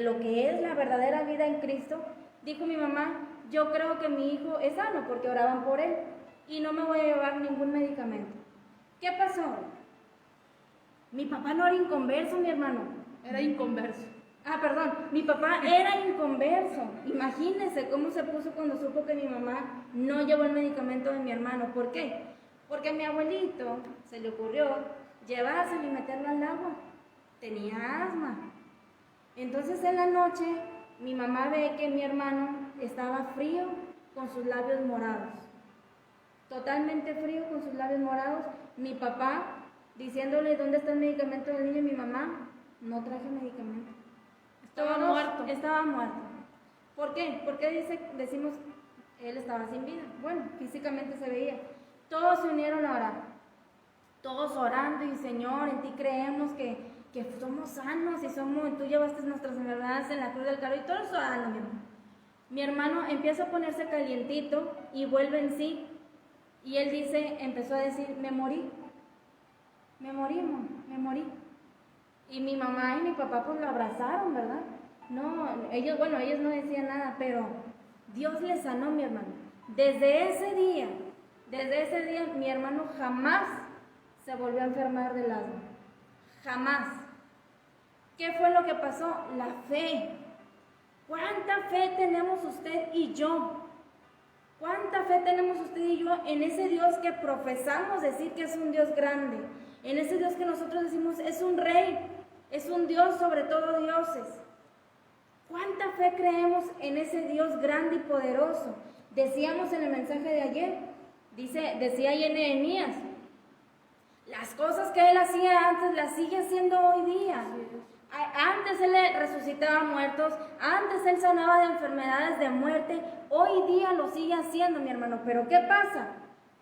lo que es la verdadera vida en Cristo, dijo mi mamá, yo creo que mi hijo es sano porque oraban por él y no me voy a llevar ningún medicamento. ¿Qué pasó? Mi papá no era inconverso, mi hermano.
Era inconverso.
Perdón, mi papá era inconverso. Imagínense cómo se puso cuando supo que mi mamá no llevó el medicamento de mi hermano. ¿Por qué? Porque a mi abuelito se le ocurrió llevárselo y meterlo al agua. Tenía asma. Entonces en la noche mi mamá ve que mi hermano estaba frío con sus labios morados. Totalmente frío con sus labios morados. Mi papá diciéndole dónde está el medicamento del niño y mi mamá, no traje medicamento. Estaba muerto. ¿Por qué? Porque decimos, él estaba sin vida. Bueno, físicamente se veía. Todos se unieron a orar. Todos orando y Señor, en ti creemos que somos sanos y tú llevaste nuestras enfermedades en la cruz del Calvario y todos orando, mi hermano. Mi hermano empieza a ponerse calientito y vuelve en sí. Y él empezó a decir, me morí, mamá, me morí. Y mi mamá y mi papá pues lo abrazaron, ¿verdad? No, ellos no decían nada, pero Dios le sanó, mi hermano. Desde ese día, mi hermano jamás se volvió a enfermar del asma. Jamás. ¿Qué fue lo que pasó? La fe. ¿Cuánta fe tenemos usted y yo? ¿Cuánta fe tenemos usted y yo en ese Dios que profesamos decir que es un Dios grande? En ese Dios que nosotros decimos es un rey, es un Dios sobre todo dioses. ¿Cuánta fe creemos en ese Dios grande y poderoso? Decíamos en el mensaje de ayer, decía ahí en Nehemías, las cosas que él hacía antes las sigue haciendo hoy día. Antes él resucitaba muertos, antes él sanaba de enfermedades de muerte, hoy día lo sigue haciendo, mi hermano. Pero ¿qué pasa?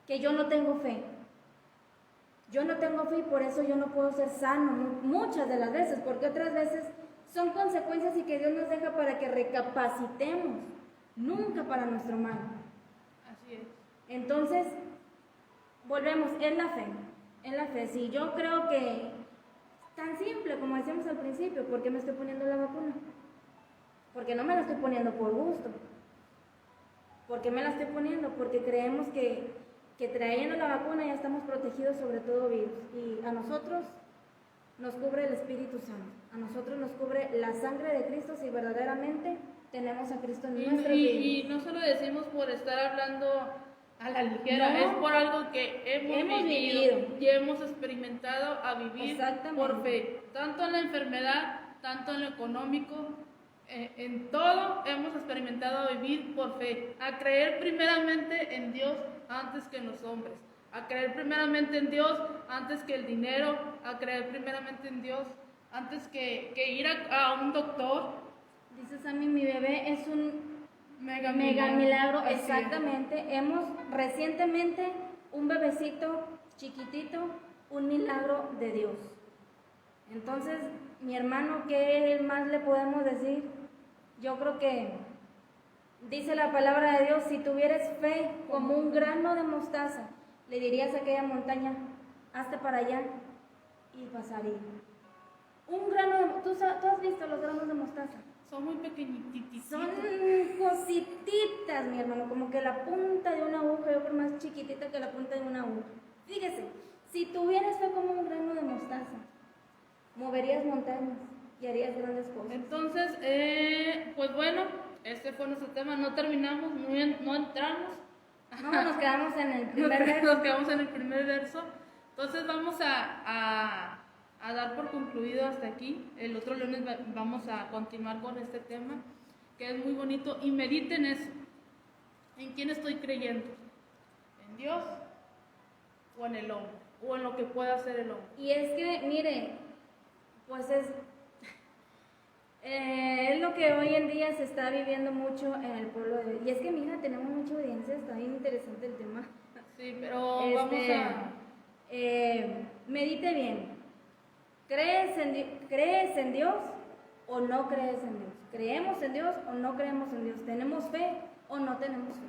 Que yo no tengo fe. Yo no tengo fe y por eso yo no puedo ser sano muchas de las veces, porque otras veces son consecuencias y que Dios nos deja para que recapacitemos, nunca para nuestro mal.
Así es.
Entonces, volvemos, en la fe. En la fe, sí, yo creo que tan simple como decíamos al principio, ¿por qué me estoy poniendo la vacuna? Porque no me la estoy poniendo por gusto. ¿Por qué me la estoy poniendo? Porque creemos que trayendo la vacuna ya estamos protegidos sobre todo virus. Y a nosotros nos cubre el Espíritu Santo. A nosotros nos cubre la sangre de Cristo si verdaderamente tenemos a Cristo en nuestra vida.
Y no solo decimos por estar hablando a la ligera,
no,
es por algo que hemos vivido y hemos experimentado a vivir por fe, tanto en la enfermedad, tanto en lo económico, en todo hemos experimentado a vivir por fe, a creer primeramente en Dios antes que en los hombres, a creer primeramente en Dios antes que el dinero, a creer primeramente en Dios antes que ir a un doctor.
Dice Sammy, mi bebé es un
Mega
milagro, exactamente. Hemos recientemente un bebecito chiquitito, un milagro de Dios. Entonces, mi hermano, ¿qué más le podemos decir? Yo creo que dice la palabra de Dios, si tuvieras fe como un grano de mostaza, le dirías a aquella montaña, hazte para allá y pasaría. Un grano de mostaza, ¿tú has visto los granos de mostaza?
Son muy pequeñititos.
Son cosititas, mi hermano, como que la punta de una aguja, yo creo más chiquitita que la punta de una aguja. Fíjese, si tuvieras fe como un grano de mostaza, moverías montañas y harías grandes cosas.
Entonces, pues bueno, este fue nuestro tema, no terminamos, no entramos.
No, nos quedamos en el primer verso.
Nos quedamos en el primer verso. Entonces vamos a dar por concluido hasta aquí. El otro lunes vamos a continuar con este tema, que es muy bonito. Y mediten eso. ¿En quién estoy creyendo? ¿En Dios o en el hombre? O en lo que pueda hacer el hombre.
Y es que, mire, pues es lo que hoy en día se está viviendo mucho en el pueblo de Dios. Y es que, mira, tenemos mucha audiencia, está bien interesante el tema.
Sí, pero vamos a...
medite bien. ¿Crees en Dios o no crees en Dios? ¿Creemos en Dios o no creemos en Dios? ¿Tenemos fe o no tenemos fe?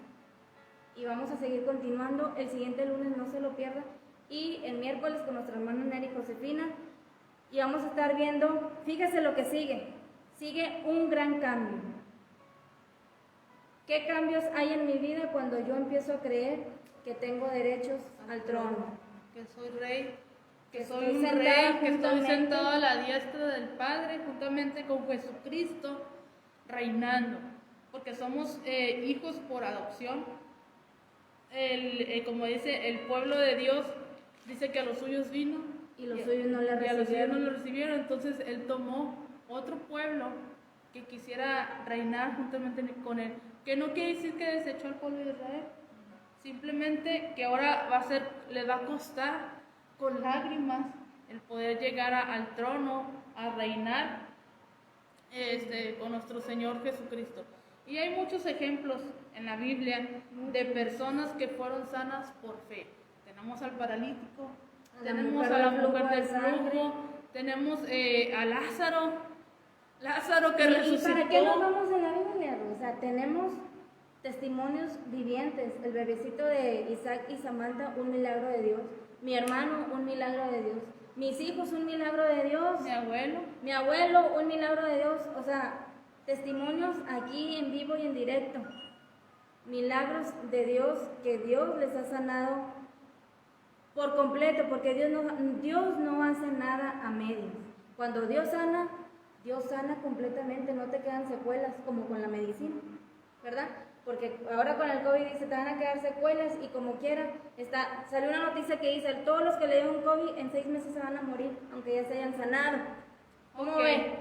Y vamos a seguir continuando. El siguiente lunes no se lo pierda. Y el miércoles con nuestra hermana Neri Josefina. Y vamos a estar viendo, fíjese lo que sigue. Sigue un gran cambio. ¿Qué cambios hay en mi vida cuando yo empiezo a creer que tengo derechos al trono?
Que soy rey. Que soy
estoy
un rey, que estoy
juntamente
sentado a la diestra del Padre, juntamente con Jesucristo, reinando. Porque somos hijos por adopción. Como dice el pueblo de Dios, dice que a los suyos vino
y los suyos no le
a los suyos no
recibieron.
lo recibieron. Entonces él tomó otro pueblo que quisiera reinar juntamente con él. Que no quiere decir que desechó al pueblo de Israel. Simplemente que ahora les va a costar con lágrimas el poder llegar al trono, a reinar con nuestro Señor Jesucristo. Y hay muchos ejemplos en la Biblia de personas que fueron sanas por fe. Tenemos al paralítico, tenemos a la mujer del flujo, tenemos a Lázaro que resucitó.
¿Y para qué nos vamos en la Biblia? O sea, tenemos testimonios vivientes. El bebecito de Isaac y Samantha, un milagro de Dios. Mi hermano, un milagro de Dios. Mis hijos, un milagro de Dios. Mi abuelo, un milagro de Dios. O sea, testimonios aquí en vivo y en directo. Milagros de Dios, que Dios les ha sanado por completo, porque Dios no hace nada a medias. Cuando Dios sana completamente, no te quedan secuelas como con la medicina, ¿verdad? Porque ahora con el COVID dice, te van a quedar secuelas y como quiera, salió una noticia que dice, todos los que le dieron COVID en 6 meses se van a morir, aunque ya se hayan sanado. ¿Cómo ven?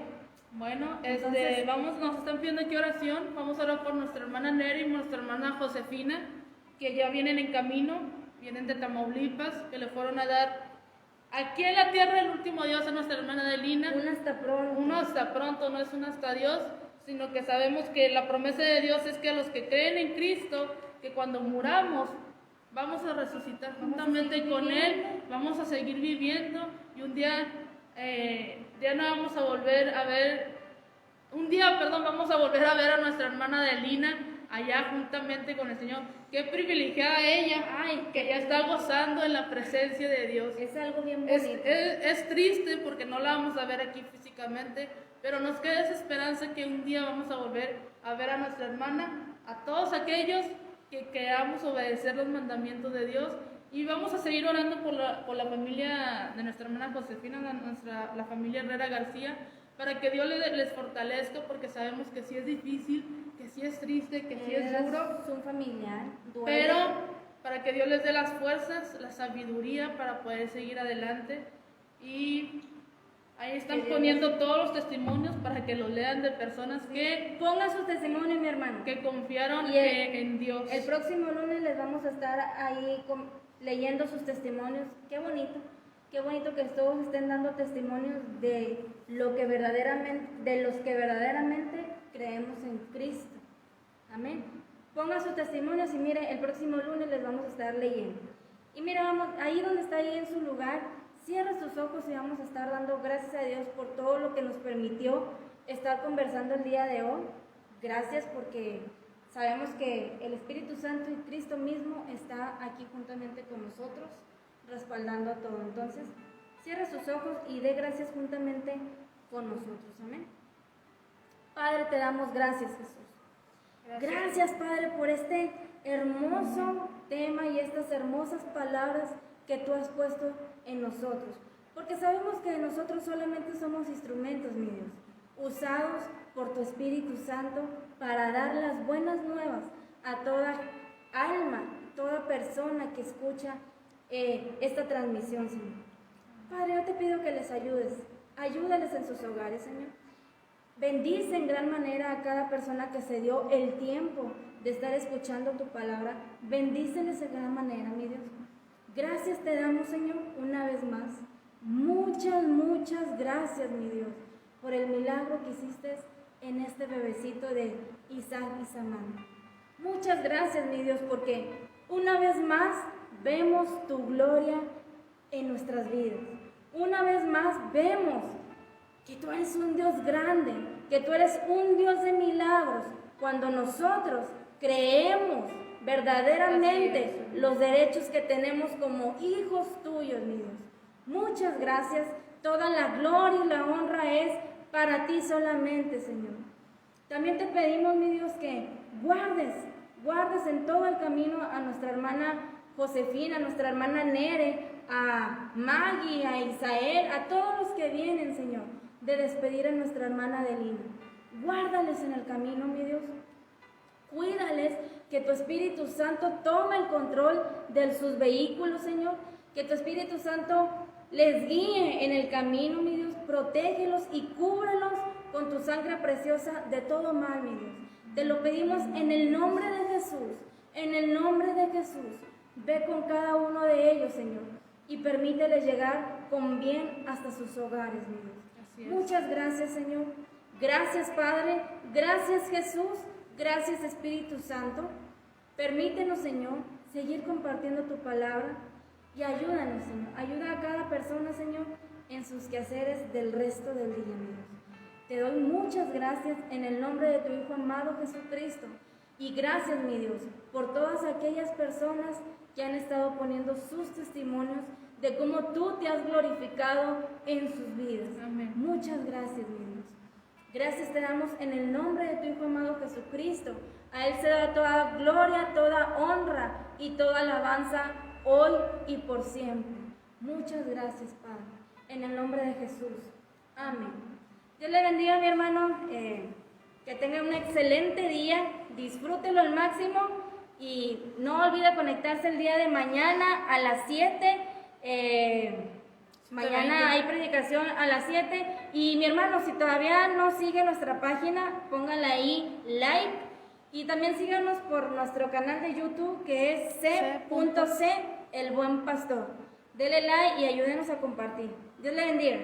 Bueno,
Entonces,
nos están pidiendo aquí oración. Vamos a orar por nuestra hermana Neri y nuestra hermana Josefina, que ya vienen en camino, vienen de Tamaulipas, que le fueron a dar aquí en la tierra el último adiós a nuestra hermana Adelina.
un hasta pronto.
Uno hasta pronto, no es un hasta Dios, sino que sabemos que la promesa de Dios es que a los que creen en Cristo, que cuando muramos vamos a resucitar juntamente con Él, vamos a seguir viviendo y un día ya no vamos a volver a ver, vamos a volver a ver a nuestra hermana Adelina allá juntamente con el Señor. Qué privilegiada ella, que ya está gozando en la presencia de Dios.
Es algo bien bonito.
Es triste porque no la vamos a ver aquí físicamente, pero nos queda esa esperanza que un día vamos a volver a ver a nuestra hermana, a todos aquellos que queramos obedecer los mandamientos de Dios, y vamos a seguir orando por la familia de nuestra hermana Josefina, la familia Herrera García, para que Dios les fortalezca, porque sabemos que sí es difícil, que sí es triste, que sí es duro.
Es un familiar, duele.
Pero para que Dios les dé las fuerzas, la sabiduría para poder seguir adelante. Y ahí están poniendo todos los testimonios para que los lean de personas que
pongan su testimonio, mi hermano,
que confiaron en Dios.
El próximo lunes les vamos a estar ahí leyendo sus testimonios. Qué bonito que todos estén dando testimonios de los que verdaderamente creemos en Cristo. Amén. Pongan sus testimonios y mire, el próximo lunes les vamos a estar leyendo. Y mira, vamos, ahí donde está ahí en su lugar, cierra sus ojos y vamos a estar dando gracias a Dios por todo lo que nos permitió estar conversando el día de hoy. Gracias porque sabemos que el Espíritu Santo y Cristo mismo está aquí juntamente con nosotros, respaldando a todo. Entonces, cierra sus ojos y dé gracias juntamente con nosotros. Amén. Padre, te damos gracias, Jesús. Gracias, Padre, por este hermoso tema y estas hermosas palabras que tú has puesto en nosotros. Porque sabemos que nosotros solamente somos instrumentos, mi Dios, usados por tu Espíritu Santo para dar las buenas nuevas a toda alma, toda persona que escucha esta transmisión, Señor. Padre, yo te pido que les ayúdales en sus hogares, Señor. Bendice en gran manera a cada persona que se dio el tiempo de estar escuchando tu palabra. Bendíceles de gran manera, mi Dios. Gracias te damos, Señor, una vez más. Muchas gracias, mi Dios, por el milagro que hiciste en este bebecito de Isaac y Samantha. Muchas gracias, mi Dios, porque una vez más vemos tu gloria en nuestras vidas. Una vez más vemos que tú eres un Dios grande, que tú eres un Dios de milagros, cuando nosotros creemos verdaderamente los derechos que tenemos como hijos tuyos, mi Dios. Muchas gracias. Toda la gloria y la honra es para ti solamente, Señor. También te pedimos, mi Dios, que guardes en todo el camino a nuestra hermana Josefina, a nuestra hermana Nere, a Maggie, a Isael, a todos los que vienen, Señor, de despedir a nuestra hermana Adelina. Guárdales en el camino, mi Dios. Cuídales, que tu Espíritu Santo tome el control de sus vehículos, Señor. Que tu Espíritu Santo les guíe en el camino, mi Dios. Protégelos y cúbrelos con tu sangre preciosa de todo mal, mi Dios. Te lo pedimos en el nombre de Jesús. En el nombre de Jesús. Ve con cada uno de ellos, Señor, y permíteles llegar con bien hasta sus hogares, mi Dios. Muchas gracias, Señor. Gracias, Padre. Gracias, Jesús. Gracias, Espíritu Santo. Permítenos, Señor, seguir compartiendo tu palabra y ayúdanos, Señor. Ayuda a cada persona, Señor, en sus quehaceres del resto del día, mi Dios. Te doy muchas gracias en el nombre de tu Hijo amado Jesucristo. Y gracias, mi Dios, por todas aquellas personas que han estado poniendo sus testimonios de cómo tú te has glorificado en sus vidas.
Amén.
Muchas gracias, mi Dios. Gracias te damos en el nombre de tu Hijo amado Jesucristo. A Él se da toda gloria, toda honra y toda alabanza hoy y por siempre. Muchas gracias, Padre, en el nombre de Jesús. Amén. Dios le bendiga, mi hermano. Que tenga un excelente día. Disfrútelo al máximo. Y no olvide conectarse el día de mañana a las 7. Mañana hay predicación a las 7. Y mi hermano, si todavía no sigue nuestra página, pónganla ahí, like. Y también síganos por nuestro canal de YouTube, que es C.C, el buen pastor. Dele like y ayúdenos a compartir. Dios le bendiga.